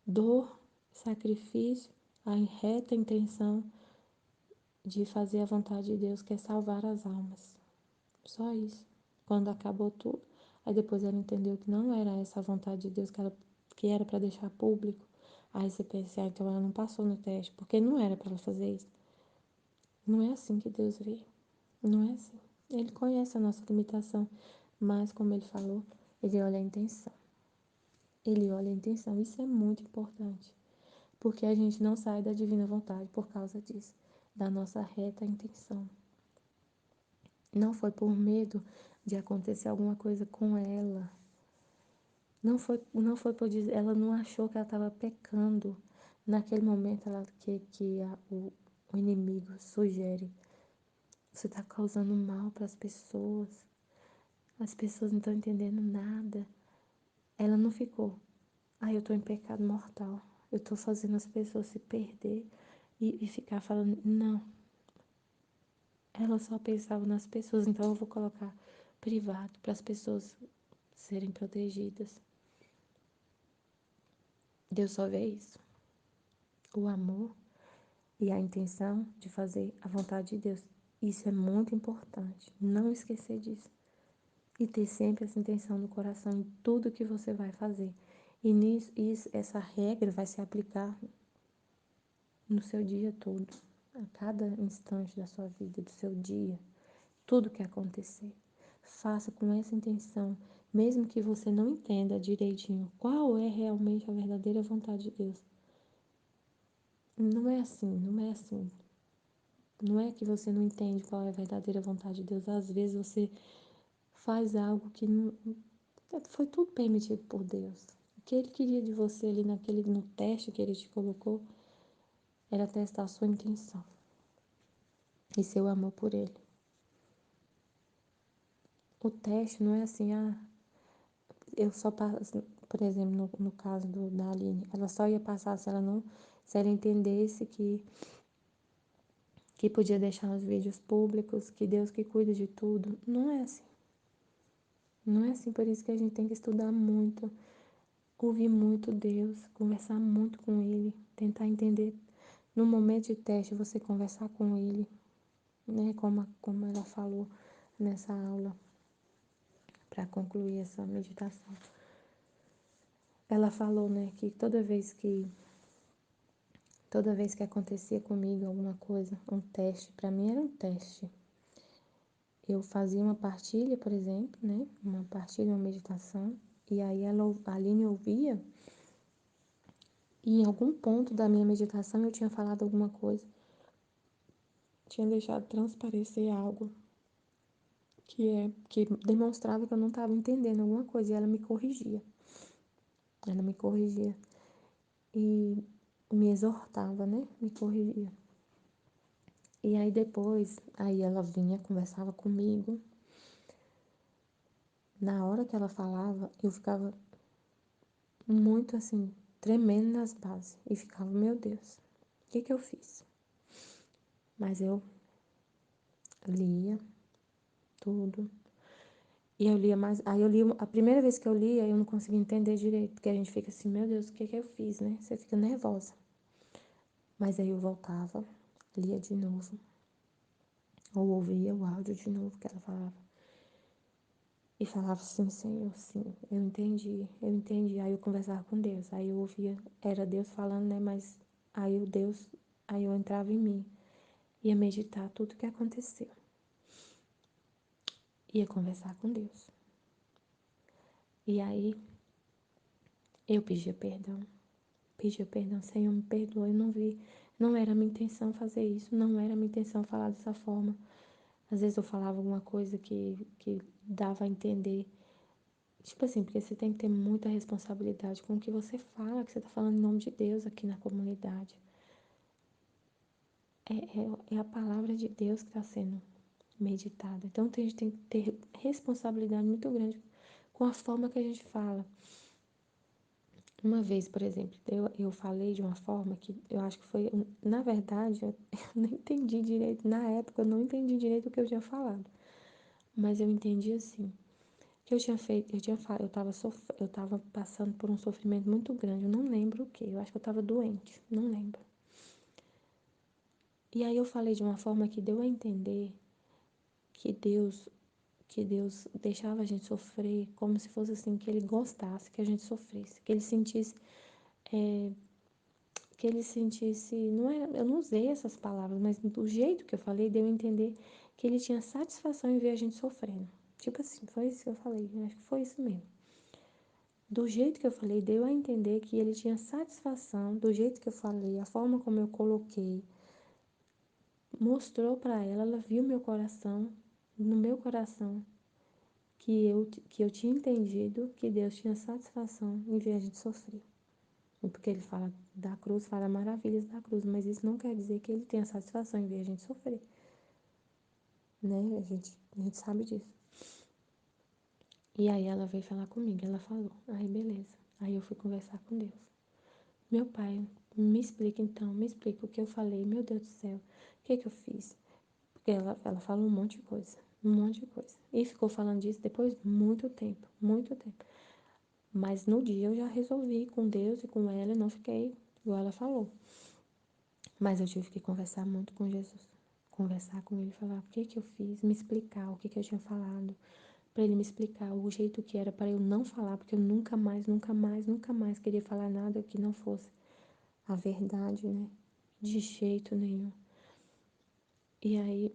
S1: Dor, sacrifício, a reta intenção de fazer a vontade de Deus, que é salvar as almas. Só isso. Quando acabou tudo, aí depois ela entendeu que não era essa a vontade de Deus, que era para deixar público. Aí você pensa, então ela não passou no teste, porque não era para ela fazer isso. Não é assim que Deus vê. Não é assim. Ele conhece a nossa limitação, mas como ele falou, ele olha a intenção. Ele olha a intenção. Isso é muito importante, porque a gente não sai da divina vontade por causa disso, da nossa reta intenção. Não foi por medo de acontecer alguma coisa com ela. Não foi por dizer, ela não achou que ela estava pecando. Naquele momento o inimigo sugere: você está causando mal para as pessoas não estão entendendo nada. Ela não ficou: eu estou em pecado mortal, eu estou fazendo as pessoas se perder e ficar falando. Não, ela só pensava nas pessoas, então eu vou colocar privado para as pessoas serem protegidas. Deus só vê isso, o amor e a intenção de fazer a vontade de Deus. Isso é muito importante, não esquecer disso. E ter sempre essa intenção no coração em tudo que você vai fazer. E essa regra vai se aplicar no seu dia todo, a cada instante da sua vida, do seu dia, tudo que acontecer. Faça com essa intenção, mesmo que você não entenda direitinho qual é realmente a verdadeira vontade de Deus. Não é assim, não é assim. Não é que você não entende qual é a verdadeira vontade de Deus. Às vezes você faz algo que não, foi tudo permitido por Deus. O que Ele queria de você ali no teste que Ele te colocou era testar a sua intenção e seu amor por Ele. O teste não é assim, eu só passo, por exemplo, no caso da Aline, ela só ia passar se ela entendesse que podia deixar os vídeos públicos, que Deus que cuida de tudo. Não é assim. Não é assim, por isso que a gente tem que estudar muito, ouvir muito Deus, conversar muito com Ele, tentar entender. No momento de teste, você conversar com Ele, né? Como ela falou nessa aula, para concluir essa meditação. Ela falou, né, que toda vez que acontecia comigo alguma coisa, um teste, para mim era um teste. Eu fazia uma partilha, por exemplo, né, uma partilha, uma meditação, e aí a Aline ouvia, e em algum ponto da minha meditação eu tinha falado alguma coisa, tinha deixado transparecer algo que demonstrava que eu não estava entendendo alguma coisa, e ela me corrigia. Ela me corrigia e me exortava, né, me corrigia. E aí depois, aí ela vinha, conversava comigo. Na hora que ela falava, eu ficava muito assim, tremendo nas bases. E ficava, meu Deus, o que eu fiz? Mas eu lia tudo. E eu lia mais. Aí eu li. A primeira vez que eu lia, eu não conseguia entender direito. Porque a gente fica assim, meu Deus, o que que eu fiz, né? Você fica nervosa. Mas aí eu voltava, lia de novo. Ou ouvia o áudio de novo que ela falava. E falava assim, Senhor, sim, eu entendi, eu entendi. Aí eu conversava com Deus. Aí eu ouvia, era Deus falando, né? Mas aí o Deus, aí eu entrava em mim. Ia meditar tudo o que aconteceu. Ia conversar com Deus. E aí eu pedia perdão, Senhor, me perdoa, eu não vi, não era minha intenção fazer isso, não era minha intenção falar dessa forma. Às vezes eu falava alguma coisa que dava a entender, tipo assim, porque você tem que ter muita responsabilidade com o que você fala, que você tá falando em nome de Deus aqui na comunidade. É a palavra de Deus que está sendo meditada. Então a gente tem que ter responsabilidade muito grande com a forma que a gente fala. Uma vez, por exemplo, eu falei de uma forma que eu acho que foi, na verdade, eu não entendi direito, na época eu não entendi direito o que eu tinha falado, mas eu entendi assim, que eu tinha feito, eu tava passando por um sofrimento muito grande, eu não lembro o que, eu acho que eu tava doente, não lembro. E aí eu falei de uma forma que deu a entender que Deus deixava a gente sofrer como se fosse assim, que ele gostasse que a gente sofresse, que ele sentisse, não era, eu não usei essas palavras, mas do jeito que eu falei, deu a entender que ele tinha satisfação em ver a gente sofrendo. Tipo assim, foi isso que eu falei, acho que foi isso mesmo. Do jeito que eu falei, deu a entender que ele tinha satisfação, do jeito que eu falei, a forma como eu coloquei, mostrou para ela, ela viu meu coração, no meu coração, que eu tinha entendido que Deus tinha satisfação em ver a gente sofrer. Porque ele fala da cruz, fala maravilhas da cruz, mas isso não quer dizer que ele tenha satisfação em ver a gente sofrer, né? A gente sabe disso. E aí ela veio falar comigo, ela falou, aí beleza. Aí eu fui conversar com Deus. Meu pai, me explica então, me explica o que eu falei, meu Deus do céu, o que que eu fiz? Porque ela falou um monte de coisa, um monte de coisa. E ficou falando disso depois de muito tempo, muito tempo. Mas no dia eu já resolvi com Deus e com ela e não fiquei igual ela falou. Mas eu tive que conversar muito com Jesus. Conversar com ele, falar o que que eu fiz, me explicar o que que eu tinha falado, para ele me explicar o jeito que era para eu não falar, porque eu nunca mais, nunca mais, nunca mais queria falar nada que não fosse a verdade, né? De jeito nenhum. E aí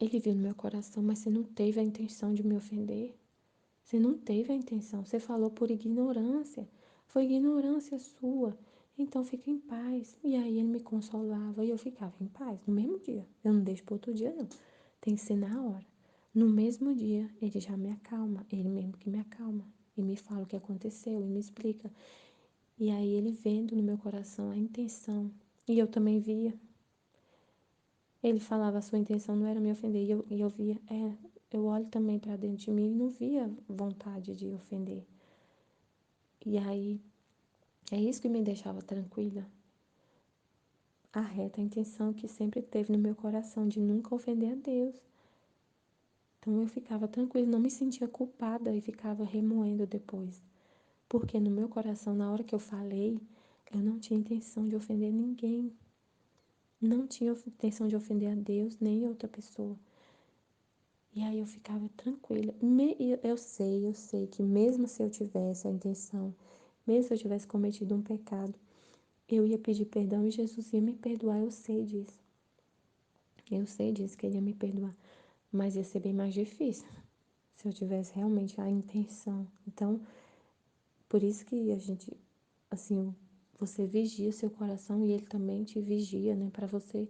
S1: ele viu no meu coração, mas você não teve a intenção de me ofender. Você não teve a intenção, você falou por ignorância. Foi ignorância sua. Então fica em paz. E aí ele me consolava e eu ficava em paz no mesmo dia. Eu não deixo para outro dia, não. Tem que ser na hora. No mesmo dia, ele já me acalma. Ele mesmo que me acalma. E me fala o que aconteceu e me explica. E aí ele vendo no meu coração a intenção. E eu também via. Ele falava, a sua intenção não era me ofender. E eu via, eu olho também para dentro de mim e não via vontade de ofender. E aí, é isso que me deixava tranquila. A reta intenção que sempre teve no meu coração de nunca ofender a Deus. Então eu ficava tranquila, não me sentia culpada e ficava remoendo depois. Porque no meu coração, na hora que eu falei, eu não tinha intenção de ofender ninguém. Não tinha intenção de ofender a Deus nem outra pessoa. E aí eu ficava tranquila. Eu sei que mesmo se eu tivesse a intenção, mesmo se eu tivesse cometido um pecado, eu ia pedir perdão e Jesus ia me perdoar, eu sei disso. Eu sei disso, que ele ia me perdoar. Mas ia ser bem mais difícil se eu tivesse realmente a intenção. Então, por isso que a gente, assim, você vigia o seu coração e ele também te vigia, né? Para você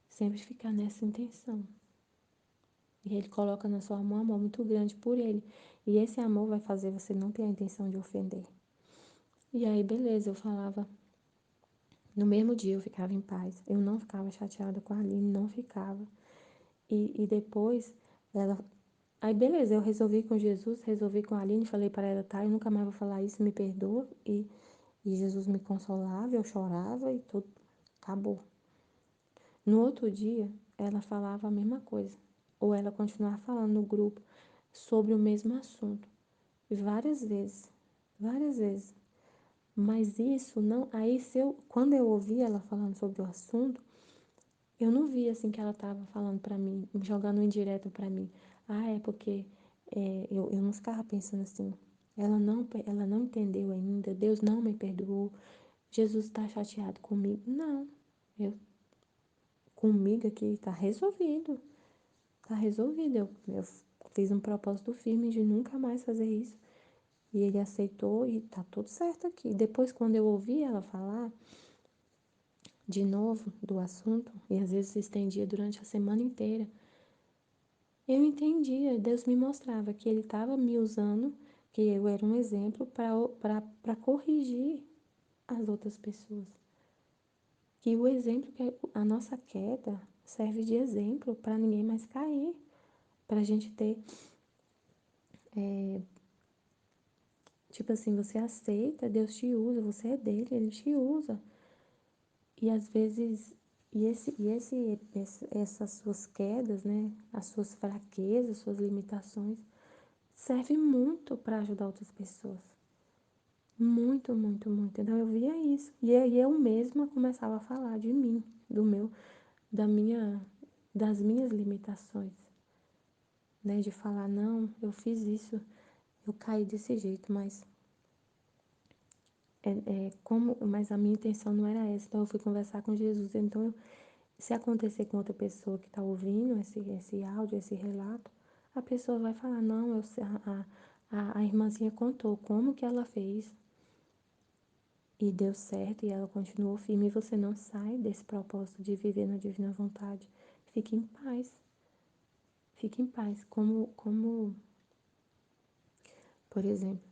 S1: sempre ficar nessa intenção. E ele coloca na sua mão um amor muito grande por ele. E esse amor vai fazer você não ter a intenção de ofender. E aí, beleza, eu falava. No mesmo dia eu ficava em paz. Eu não ficava chateada com a Aline, não ficava. E depois, ela. Aí, beleza, eu resolvi com Jesus, resolvi com a Aline, falei para ela, tá, eu nunca mais vou falar isso, me perdoa. E Jesus me consolava, eu chorava e tudo. Acabou. No outro dia, ela falava a mesma coisa, ou ela continuava falando no grupo sobre o mesmo assunto, várias vezes, várias vezes. Mas isso não, aí se eu, quando eu ouvi ela falando sobre o assunto, eu não vi assim que ela estava falando para mim, jogando um indireto para mim. Ah, é porque eu não ficava pensando assim. Ela não entendeu ainda. Deus não me perdoou. Jesus está chateado comigo. Não, eu comigo aqui está resolvido. Está resolvido. Eu fiz um propósito firme de nunca mais fazer isso. E ele aceitou e tá tudo certo aqui. Depois, quando eu ouvi ela falar de novo do assunto, e às vezes se estendia durante a semana inteira, eu entendia. Deus me mostrava que ele estava me usando, que eu era um exemplo para corrigir as outras pessoas. Que o exemplo, que a nossa queda serve de exemplo para ninguém mais cair, para a gente ter, tipo assim, você aceita, Deus te usa, você é dele, ele te usa. E às vezes, essas suas quedas, né, as suas fraquezas, suas limitações, serve muito para ajudar outras pessoas. Muito, muito, muito. Então eu via isso. E aí eu mesma começava a falar de mim, do meu, da minha, das minhas limitações, né? De falar, não, eu fiz isso, eu caí desse jeito, mas a minha intenção não era essa. Então eu fui conversar com Jesus. Então, se acontecer com outra pessoa que está ouvindo esse áudio, esse relato, a pessoa vai falar, não, a irmãzinha contou como que ela fez. E deu certo e ela continuou firme e você não sai desse propósito de viver na divina vontade. Fique em paz. Fique em paz. Por exemplo,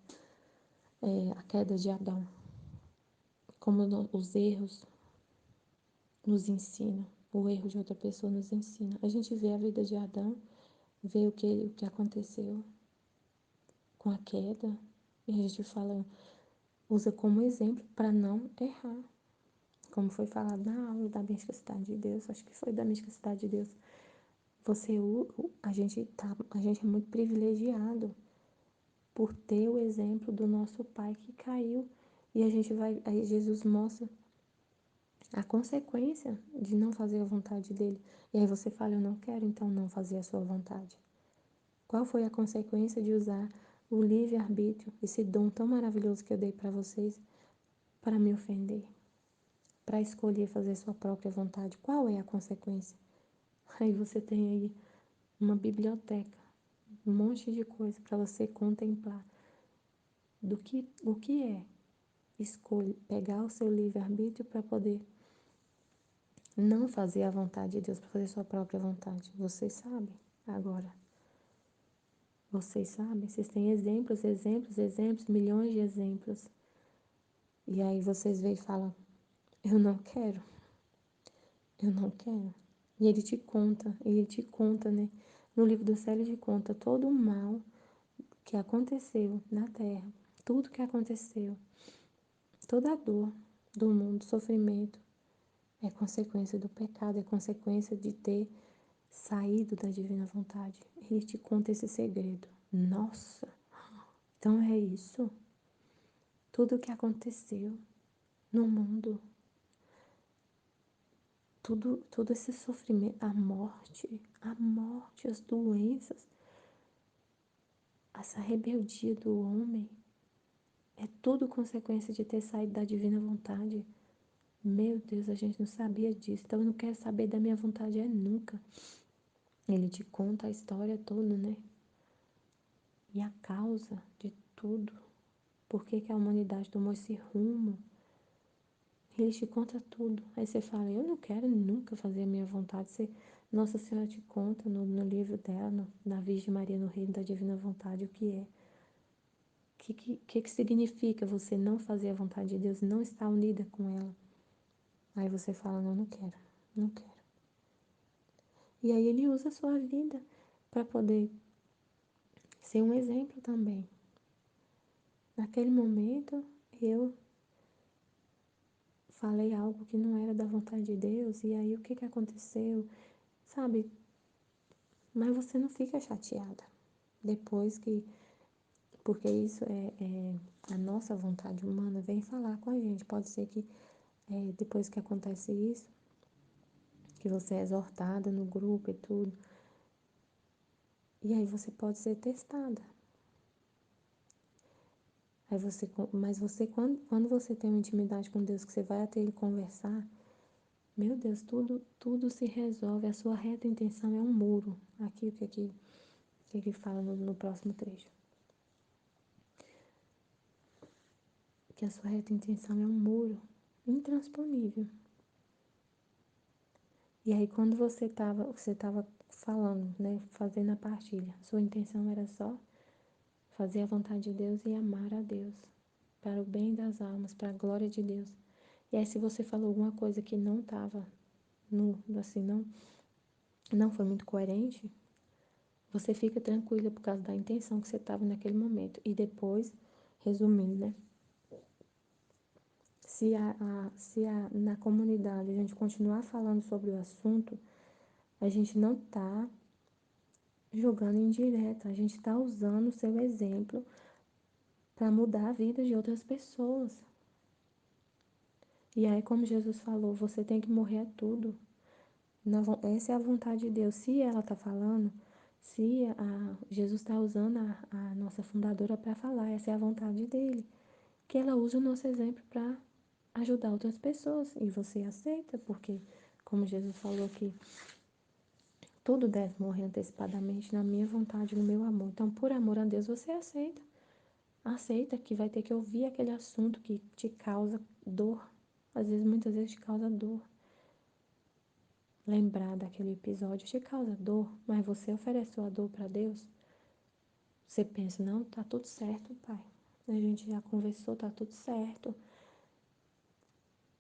S1: a queda de Adão. Como os erros nos ensinam. O erro de outra pessoa nos ensina. A gente vê a vida de Adão, vê o que aconteceu com a queda. E a gente fala, usa como exemplo para não errar. Como foi falado na aula da misticidade de Deus, acho que foi da misticidade de Deus. A gente é muito privilegiado por ter o exemplo do nosso pai que caiu. E aí Jesus mostra a consequência de não fazer a vontade dele. E aí você fala, eu não quero então não fazer a sua vontade. Qual foi a consequência de usar o livre-arbítrio, esse dom tão maravilhoso que eu dei para vocês, para me ofender? Para escolher fazer sua própria vontade? Qual é a consequência? Aí você tem aí uma biblioteca, um monte de coisa para você contemplar o que é escolha, pegar o seu livre-arbítrio para poder não fazer a vontade de Deus, para fazer sua própria vontade. Vocês sabem agora. Vocês sabem, vocês têm exemplos, exemplos, exemplos, milhões de exemplos. E aí vocês veem e falam, eu não quero, eu não quero. E ele te conta, né? No livro do céu ele te conta todo o mal que aconteceu na terra, tudo que aconteceu, toda a dor do mundo, sofrimento, é consequência do pecado, é consequência de ter saído da divina vontade. Ele te conta esse segredo. Nossa, então é isso? Tudo o que aconteceu no mundo, todo esse sofrimento, a morte, as doenças, essa rebeldia do homem, é tudo consequência de ter saído da divina vontade. Meu Deus, a gente não sabia disso, então eu não quero saber da minha vontade nunca. Ele te conta a história toda, né? E a causa de tudo. Por que que a humanidade tomou esse rumo? Ele te conta tudo. Aí você fala, eu não quero nunca fazer a minha vontade. Nossa Senhora te conta no livro dela, na Virgem Maria no Reino da Divina Vontade, o que é. O que significa você não fazer a vontade de Deus, não estar unida com ela? Aí você fala, não, não quero, não quero. E aí ele usa a sua vida para poder ser um exemplo também. Naquele momento, eu falei algo que não era da vontade de Deus, e aí o que que aconteceu, sabe? Mas você não fica chateada depois que, porque isso é a nossa vontade humana vem falar com a gente. Pode ser que depois que acontece isso, que você é exortada no grupo e tudo, e aí você pode ser testada. Aí você, mas você, quando você tem uma intimidade com Deus, que você vai até Ele conversar, meu Deus, tudo se resolve. A sua reta intenção é um muro. Aqui, o que fala no próximo trecho. Que a sua reta intenção é um muro intransponível. E aí, quando você tava falando, né, fazendo a partilha, sua intenção era só fazer a vontade de Deus e amar a Deus, para o bem das almas, para a glória de Deus. E aí, se você falou alguma coisa que não estava, assim, não foi muito coerente, você fica tranquila por causa da intenção que você estava naquele momento. E depois, resumindo, né? Se na comunidade a gente continuar falando sobre o assunto, a gente não está jogando indireta, a gente está usando o seu exemplo para mudar a vida de outras pessoas. E aí, como Jesus falou, você tem que morrer a tudo. Essa é a vontade de Deus. Se ela está falando, se Jesus está usando a nossa fundadora para falar, essa é a vontade dele. Que ela use o nosso exemplo para ajudar outras pessoas. E você aceita, porque, como Jesus falou que tudo deve morrer antecipadamente na minha vontade, no meu amor. Então, por amor a Deus, você aceita. Aceita que vai ter que ouvir aquele assunto que te causa dor. Às vezes, muitas vezes te causa dor. Lembrar daquele episódio te causa dor, mas você ofereceu a dor para Deus. Você pensa, não, tá tudo certo, pai. A gente já conversou, tá tudo certo.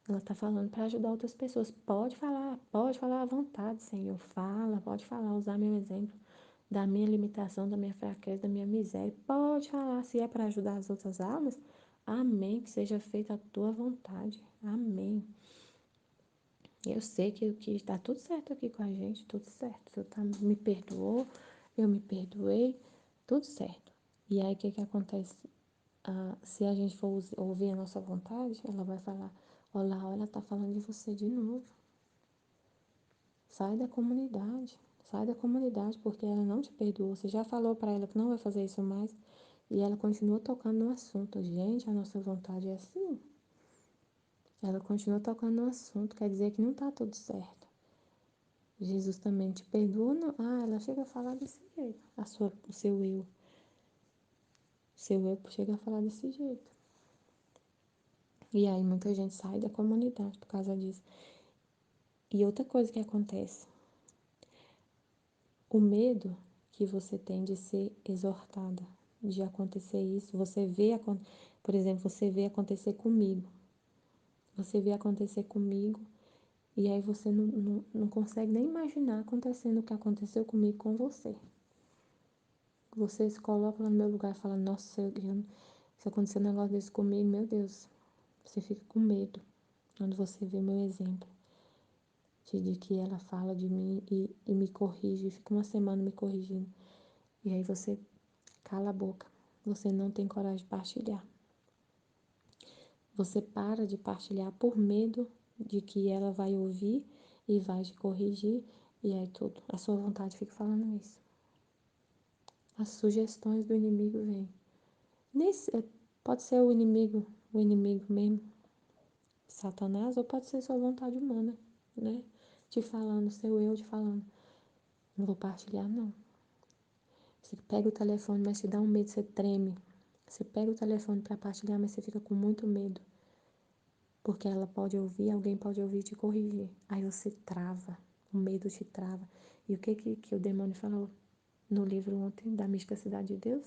S1: Ela tá falando para ajudar outras pessoas. Pode falar à vontade, Senhor. Fala, pode falar, usar meu exemplo da minha limitação, da minha fraqueza, da minha miséria. Pode falar, se é para ajudar as outras almas. Amém, que seja feita a tua vontade. Amém. Eu sei que está tudo certo aqui com a gente, tudo certo. O Senhor me perdoou, eu me perdoei, tudo certo. E aí, o que acontece? Se a gente for ouvir a nossa vontade, ela vai falar, olha lá, ela está falando de você de novo. Sai da comunidade, porque ela não te perdoou. Você já falou para ela que não vai fazer isso mais, e ela continua tocando no assunto. Gente, a nossa vontade é assim. Ela continua tocando no assunto, quer dizer que não está tudo certo. Jesus também te perdoa, não? Ela chega a falar desse jeito. O seu eu. O seu eu chega a falar desse jeito. E aí muita gente sai da comunidade por causa disso. E outra coisa que acontece. O medo que você tem de ser exortada, de acontecer isso, por exemplo, você vê acontecer comigo. Você vê acontecer comigo e aí você não consegue nem imaginar acontecendo o que aconteceu comigo com você. Você se coloca lá no meu lugar e fala, nossa, se acontecer um negócio desse comigo, meu Deus, você fica com medo quando você vê meu exemplo. De que ela fala de mim e me corrige, fica uma semana me corrigindo. E aí você cala a boca. Você não tem coragem de partilhar. Você para de partilhar por medo de que ela vai ouvir e vai te corrigir. E aí tudo. A sua vontade fica falando isso. As sugestões do inimigo vêm. Pode ser o inimigo mesmo, Satanás, ou pode ser sua vontade humana, né? Te falando, seu eu te falando. Não vou partilhar, não. Você pega o telefone, mas te dá um medo, você treme. Você pega o telefone para partilhar, mas você fica com muito medo. Porque ela pode ouvir, alguém pode ouvir e te corrigir. Aí você trava, o medo te trava. E o que o demônio falou no livro ontem, da Mística Cidade de Deus?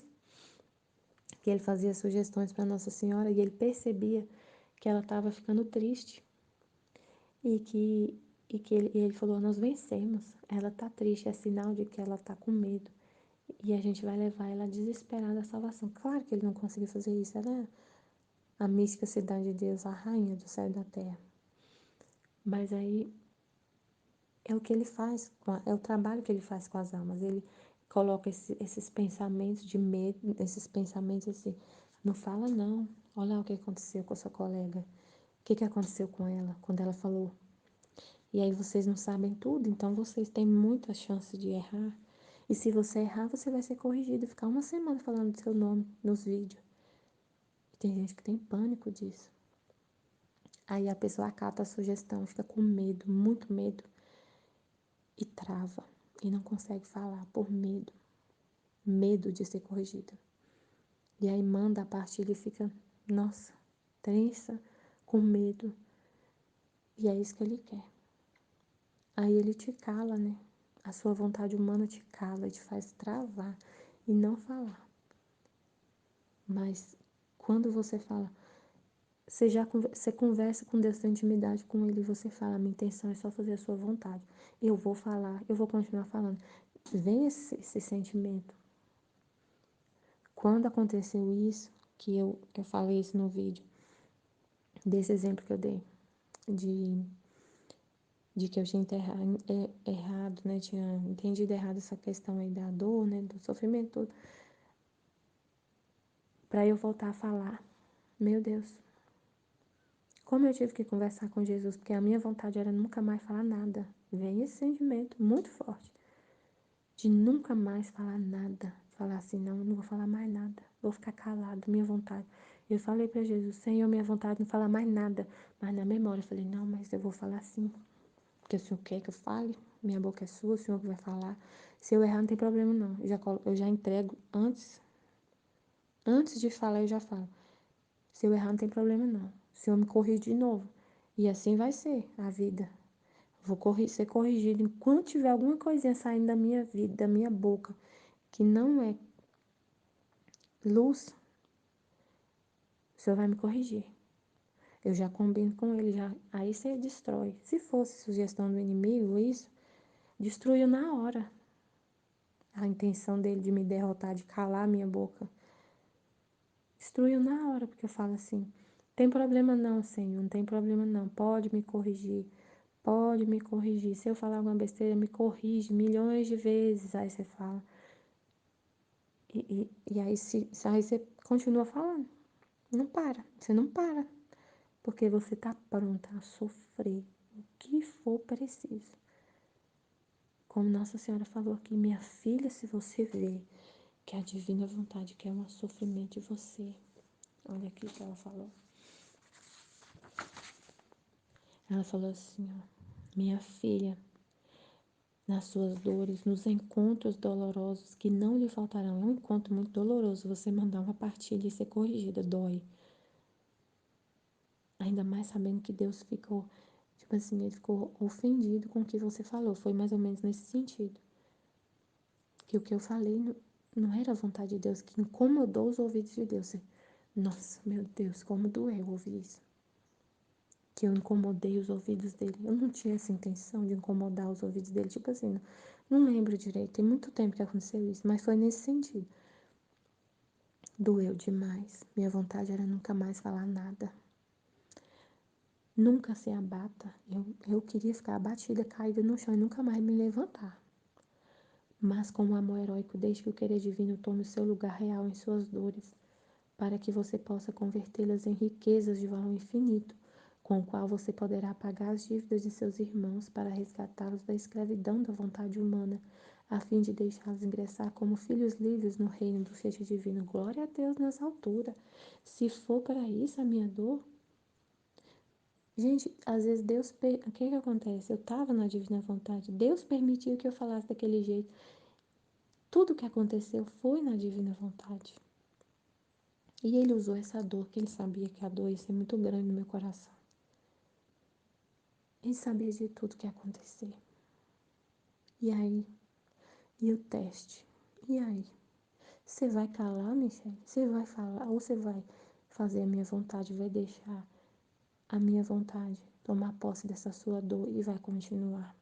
S1: Que ele fazia sugestões para Nossa Senhora e ele percebia que ela estava ficando triste. E que ele falou, nós vencemos. Ela está triste, é sinal de que ela está com medo. E a gente vai levar ela desesperada à salvação. Claro que ele não conseguiu fazer isso. Ela é a mística cidade de Deus, a rainha do céu e da terra. Mas aí é o que ele faz, é o trabalho que ele faz com as almas. Ele coloca esses pensamentos de medo, esses pensamentos assim, não fala não. Olha o que aconteceu com a sua colega. O que aconteceu com ela quando ela falou? E aí vocês não sabem tudo, então vocês têm muita chance de errar. E se você errar, você vai ser corrigido. Ficar uma semana falando seu nome nos vídeos. E tem gente que tem pânico disso. Aí a pessoa acata a sugestão, fica com medo, muito medo, e trava. E não consegue falar por medo. Medo de ser corrigida. E aí manda a partilha e fica, nossa, tensa, com medo. E é isso que ele quer. Aí ele te cala, né? A sua vontade humana te cala, te faz travar e não falar. Mas quando você fala, você conversa com Deus, tem intimidade com Ele, e você fala, minha intenção é só fazer a sua vontade. Eu vou falar, eu vou continuar falando. Vem esse sentimento. Quando aconteceu isso, que eu falei isso no vídeo, desse exemplo que eu dei, de que eu tinha errado, né? Tinha entendido errado essa questão aí da dor, né? Do sofrimento todo. Para eu voltar a falar. Meu Deus. Como eu tive que conversar com Jesus, porque a minha vontade era nunca mais falar nada. Vem esse sentimento muito forte. De nunca mais falar nada. Falar assim, não, eu não vou falar mais nada. Vou ficar calado, minha vontade. Eu falei para Jesus, Senhor, minha vontade é não falar mais nada. Mas na memória eu falei, não, mas eu vou falar sim. Porque o Senhor quer que eu fale, minha boca é sua, o Senhor que vai falar. Se eu errar, não tem problema não. Eu já entrego antes de falar, eu já falo. Se eu errar, não tem problema não. O Senhor me corrige de novo. E assim vai ser a vida. Vou ser corrigido. Enquanto tiver alguma coisinha saindo da minha vida, da minha boca, que não é luz, o Senhor vai me corrigir. Eu já combino com ele, já. Aí você destrói. Se fosse sugestão do inimigo, isso, destruiu na hora. A intenção dele de me derrotar, de calar a minha boca. Destruiu na hora, porque eu falo assim, tem problema não, Senhor, não tem problema não, pode me corrigir, pode me corrigir. Se eu falar alguma besteira, me corrige milhões de vezes. Aí você fala. E aí você continua falando. Não para, você não para. Porque você tá pronta a sofrer o que for preciso. Como Nossa Senhora falou aqui, minha filha, se você vê que a divina vontade quer um sofrimento de você. Olha aqui o que ela falou. Ela falou assim, ó, minha filha, nas suas dores, nos encontros dolorosos que não lhe faltarão. É um encontro muito doloroso você mandar uma partilha e ser corrigida, dói. Ainda mais sabendo que Deus ficou, tipo assim, ele ficou ofendido com o que você falou. Foi mais ou menos nesse sentido. Que o que eu falei não era a vontade de Deus, que incomodou os ouvidos de Deus. Nossa, meu Deus, como doeu ouvir isso. Que eu incomodei os ouvidos dele. Eu não tinha essa intenção de incomodar os ouvidos dele. Tipo assim, não lembro direito. Tem muito tempo que aconteceu isso, mas foi nesse sentido. Doeu demais. Minha vontade era nunca mais falar nada. Nunca se abata. Eu queria ficar abatida, caída no chão e nunca mais me levantar. Mas com o amor heróico, deixe que o querer divino tome o seu lugar real em suas dores, para que você possa convertê-las em riquezas de valor infinito, com o qual você poderá pagar as dívidas de seus irmãos para resgatá-los da escravidão da vontade humana, a fim de deixá-los ingressar como filhos livres no reino do feixe divino. Glória a Deus nas alturas. Se for para isso a minha dor, gente, às vezes Deus, o que que acontece? Eu estava na divina vontade, Deus permitiu que eu falasse daquele jeito. Tudo que aconteceu foi na divina vontade. E ele usou essa dor, que ele sabia que a dor ia ser muito grande no meu coração. Ele sabia de tudo que ia acontecer. E aí, e o teste? E aí? Você vai calar, Michelle? Você vai falar? Ou você vai fazer a minha vontade, vai deixar a minha vontade tomar posse dessa sua dor e vai continuar?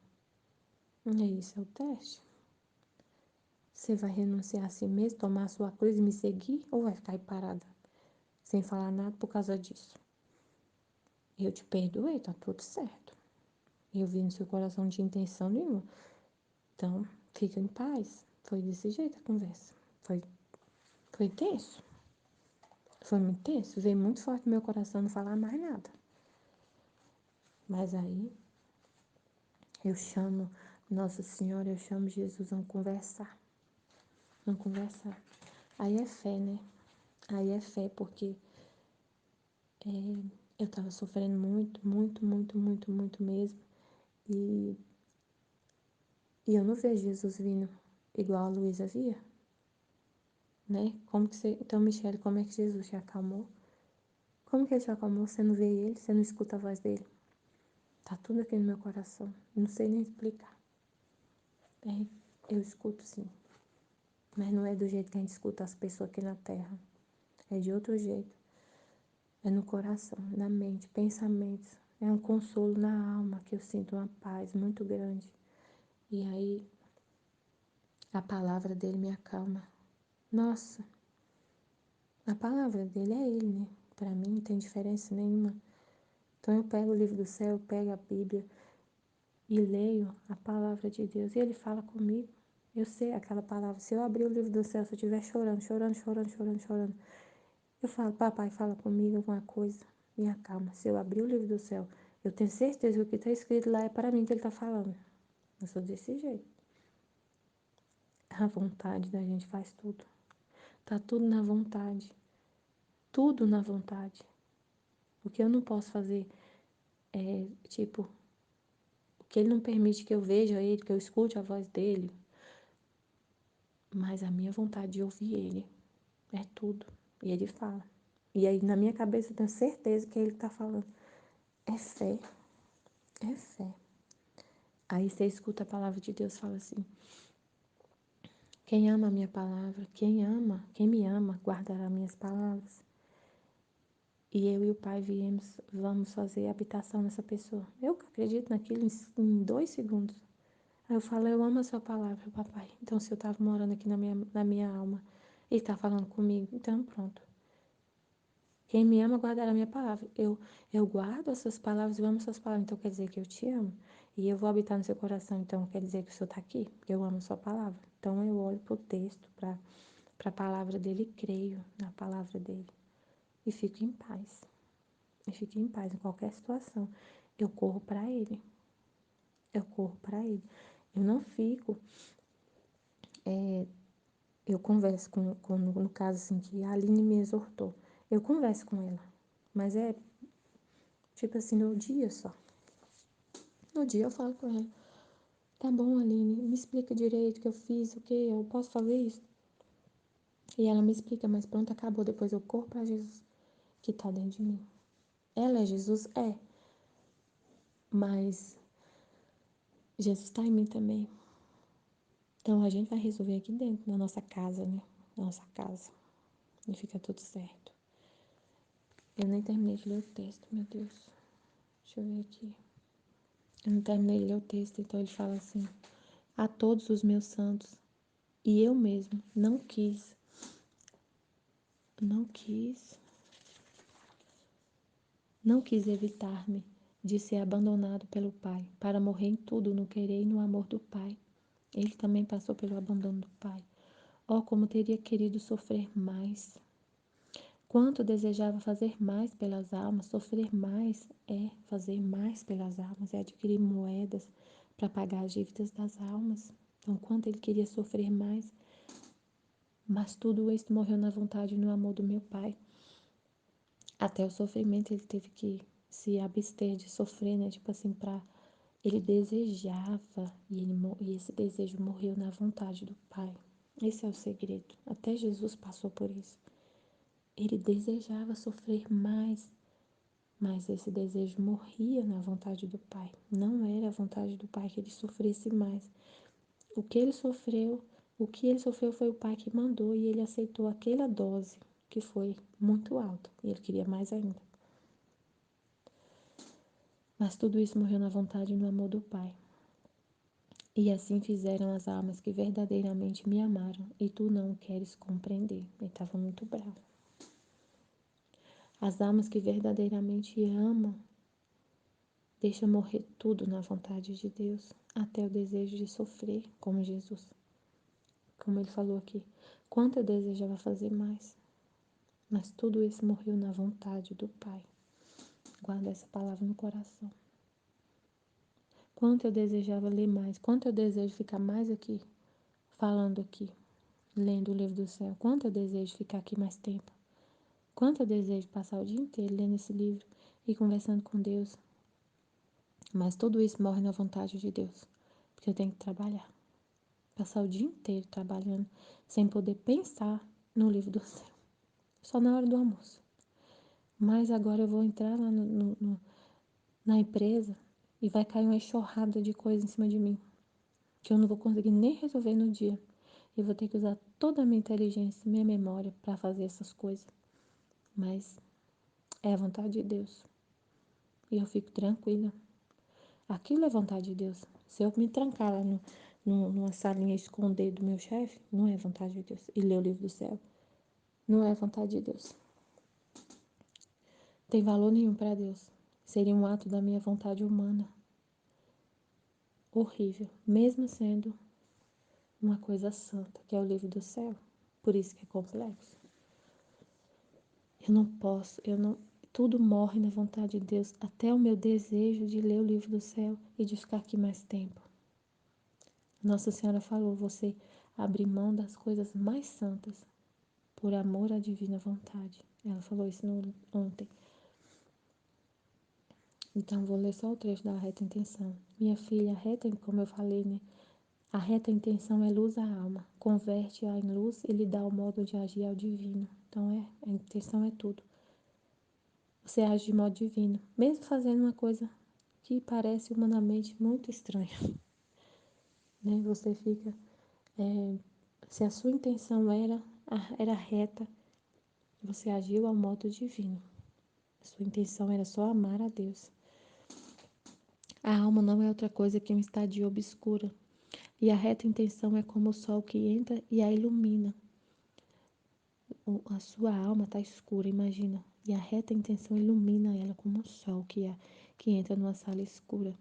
S1: É isso, é o teste. Você vai renunciar a si mesmo, tomar a sua cruz e me seguir? Ou vai ficar aí parada, sem falar nada por causa disso? Eu te perdoei, tá tudo certo. Eu vi no seu coração de intenção nenhuma. Então, fica em paz. Foi desse jeito a conversa. Foi tenso. Foi muito tenso. Veio muito forte no meu coração não falar mais nada. Mas aí, eu chamo Nossa Senhora, eu chamo Jesus, vamos conversar. Vamos conversar. Aí é fé, né? Aí é fé, porque eu tava sofrendo muito, muito, muito, muito, muito mesmo. E, e eu não vejo Jesus vindo igual a Luísa via, né? Como que você... Então, Michele, como é que Jesus te acalmou? Como que ele te acalmou? Você não vê ele, você não escuta a voz dele. Tá tudo aqui no meu coração. Não sei nem explicar. É, eu escuto sim. Mas não é do jeito que a gente escuta as pessoas aqui na terra. É de outro jeito. É no coração, na mente, pensamentos. É um consolo na alma que eu sinto uma paz muito grande. E aí a palavra dele me acalma. Nossa, a palavra dele é ele, né? Pra mim não tem diferença nenhuma. Então eu pego o livro do céu, eu pego a Bíblia e leio a palavra de Deus. E ele fala comigo. Eu sei aquela palavra. Se eu abrir o livro do céu, se eu estiver chorando, chorando, chorando, chorando, chorando, eu falo, papai, fala comigo alguma coisa, me acalma. Se eu abrir o livro do céu, eu tenho certeza que o que está escrito lá é para mim que ele está falando. Eu sou desse jeito. A vontade da gente faz tudo. Tá tudo na vontade. Tudo na vontade. O que eu não posso fazer é, tipo, o que ele não permite que eu veja ele, que eu escute a voz dele, mas a minha vontade de ouvir ele é tudo. E ele fala. E aí na minha cabeça eu tenho certeza que ele está falando. É fé. É fé. Aí você escuta a palavra de Deus, fala assim: quem ama a minha palavra, quem me ama, guardará minhas palavras. E eu e o Pai vamos fazer habitação nessa pessoa. Eu acredito naquilo em 2 segundos. Aí eu falo, eu amo a sua palavra, papai. Então, se eu estava morando aqui na minha alma, ele está falando comigo, então pronto. Quem me ama guardará a minha palavra. Eu guardo as suas palavras, eu amo as suas palavras, então quer dizer que eu te amo. E eu vou habitar no seu coração, então quer dizer que o Senhor está aqui, porque eu amo a sua palavra. Então eu olho para o texto, para a palavra dele e creio na palavra dele. E fico em paz. E fico em paz em qualquer situação. Eu corro para ele. Eu corro para ele. Eu não fico. Eu converso no caso assim, que a Aline me exortou. Eu converso com ela. Mas é tipo assim, no dia só. No dia eu falo com ela. Tá bom, Aline, me explica direito o que eu fiz, o que eu posso fazer isso. E ela me explica, mas pronto, acabou. Depois eu corro para Jesus, que tá dentro de mim. Ela é Jesus? É. Mas Jesus tá em mim também. Então a gente vai resolver aqui dentro, na nossa casa, né? Na nossa casa. E fica tudo certo. Eu nem terminei de ler o texto, meu Deus. Deixa eu ver aqui. Eu não terminei de ler o texto, então ele fala assim: a todos os meus santos, e eu mesmo não quis Não quis evitar-me de ser abandonado pelo Pai, para morrer em tudo no querer e no amor do Pai. Ele também passou pelo abandono do Pai. Oh, como teria querido sofrer mais! Quanto desejava fazer mais pelas almas, sofrer mais é fazer mais pelas almas, é adquirir moedas para pagar as dívidas das almas. Então, quanto ele queria sofrer mais, mas tudo isso morreu na vontade e no amor do meu Pai. Até o sofrimento ele teve que se abster de sofrer, né? Tipo assim, ele desejava e esse desejo morreu na vontade do Pai. Esse é o segredo. Até Jesus passou por isso. Ele desejava sofrer mais, mas esse desejo morria na vontade do Pai. Não era a vontade do Pai que ele sofresse mais. O que ele sofreu, o que ele sofreu foi o Pai que mandou e ele aceitou aquela dose que foi muito alta. E ele queria mais ainda. Mas tudo isso morreu na vontade e no amor do Pai. E assim fizeram as almas que verdadeiramente me amaram, e tu não o queres compreender. Ele estava muito bravo. As almas que verdadeiramente amam Deixa morrer tudo na vontade de Deus, até o desejo de sofrer, como Jesus. Como ele falou aqui, quanto eu desejava fazer mais, mas tudo isso morreu na vontade do Pai. Guarda essa palavra no coração. Quanto eu desejava ler mais, quanto eu desejo ficar mais aqui, falando aqui, lendo o livro do céu, quanto eu desejo ficar aqui mais tempo, quanto eu desejo passar o dia inteiro lendo esse livro e conversando com Deus, mas tudo isso morre na vontade de Deus, porque eu tenho que trabalhar, passar o dia inteiro trabalhando, sem poder pensar no livro do céu, só na hora do almoço. Mas agora eu vou entrar lá na empresa e vai cair uma enxurrada de coisa em cima de mim, que eu não vou conseguir nem resolver no dia. Eu vou ter que usar toda a minha inteligência, minha memória para fazer essas coisas. Mas é a vontade de Deus. E eu fico tranquila. Aquilo é vontade de Deus. Se eu me trancar lá numa salinha e esconder do meu chefe, não é vontade de Deus. E ler o livro do céu, não é vontade de Deus. Tem valor nenhum para Deus. Seria um ato da minha vontade humana. Horrível. Mesmo sendo uma coisa santa, que é o livro do céu. Por isso que é complexo. Eu não posso, eu não. Tudo morre na vontade de Deus, até o meu desejo de ler o livro do céu e de ficar aqui mais tempo. Nossa Senhora falou: você abre mão das coisas mais santas por amor à divina vontade. Ela falou isso ontem. Então, vou ler só o trecho da reta intenção. Minha filha, como eu falei, né? A reta intenção é luz à alma, converte-a em luz e lhe dá o modo de agir ao divino. Então, a intenção é tudo. Você age de modo divino, mesmo fazendo uma coisa que parece humanamente muito estranha. Né? Você fica... se a sua intenção era reta, você agiu ao modo divino. A sua intenção era só amar a Deus. A alma não é outra coisa que um estadio obscura. E a reta intenção é como o sol que entra e a ilumina. A sua alma está escura, imagina. E a reta intenção ilumina ela como o sol que entra numa sala escura.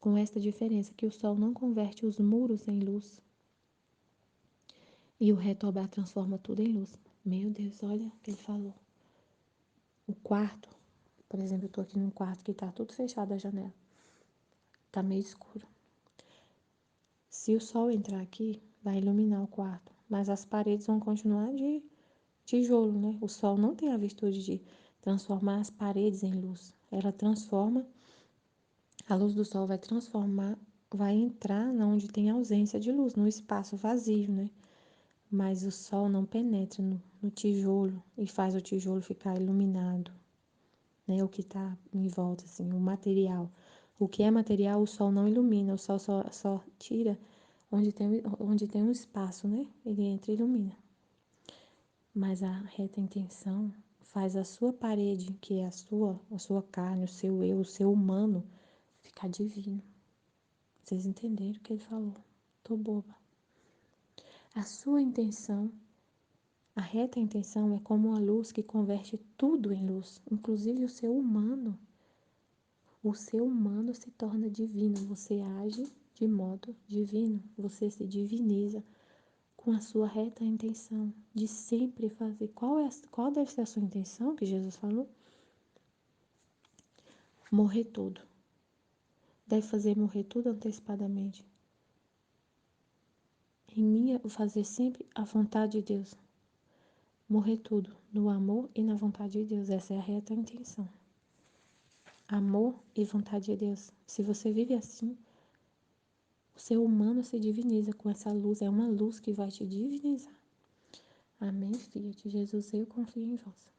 S1: Com esta diferença que o sol não converte os muros em luz. E o reto obrar transforma tudo em luz. Meu Deus, olha o que ele falou. O quarto, por exemplo, eu estou aqui num quarto que está tudo fechado a janela. Está meio escuro. Se o sol entrar aqui, vai iluminar o quarto. Mas as paredes vão continuar de tijolo, né? O sol não tem a virtude de transformar as paredes em luz. Ela transforma, a luz do sol vai transformar, vai entrar onde tem ausência de luz, no espaço vazio, né? Mas o sol não penetra no tijolo e faz o tijolo ficar iluminado, né? O que está em volta, assim, o material. O que é material, o sol não ilumina, o sol só tira onde tem um espaço, né? Ele entra e ilumina. Mas a reta intenção faz a sua parede, que é a sua carne, o seu eu, o seu humano, ficar divino. Vocês entenderam o que ele falou? Tô boba. A sua intenção, a reta intenção é como uma luz que converte tudo em luz, inclusive o seu humano. O seu humano se torna divino, você age de modo divino, você se diviniza com a sua reta intenção de sempre fazer. Qual deve ser a sua intenção, que Jesus falou? Morrer tudo. Deve fazer morrer tudo antecipadamente. Em mim, fazer sempre a vontade de Deus. Morrer tudo no amor e na vontade de Deus. Essa é a reta intenção. Amor e vontade de Deus. Se você vive assim, o seu humano se diviniza com essa luz. É uma luz que vai te divinizar. Amém, filha de Jesus, eu confio em vós.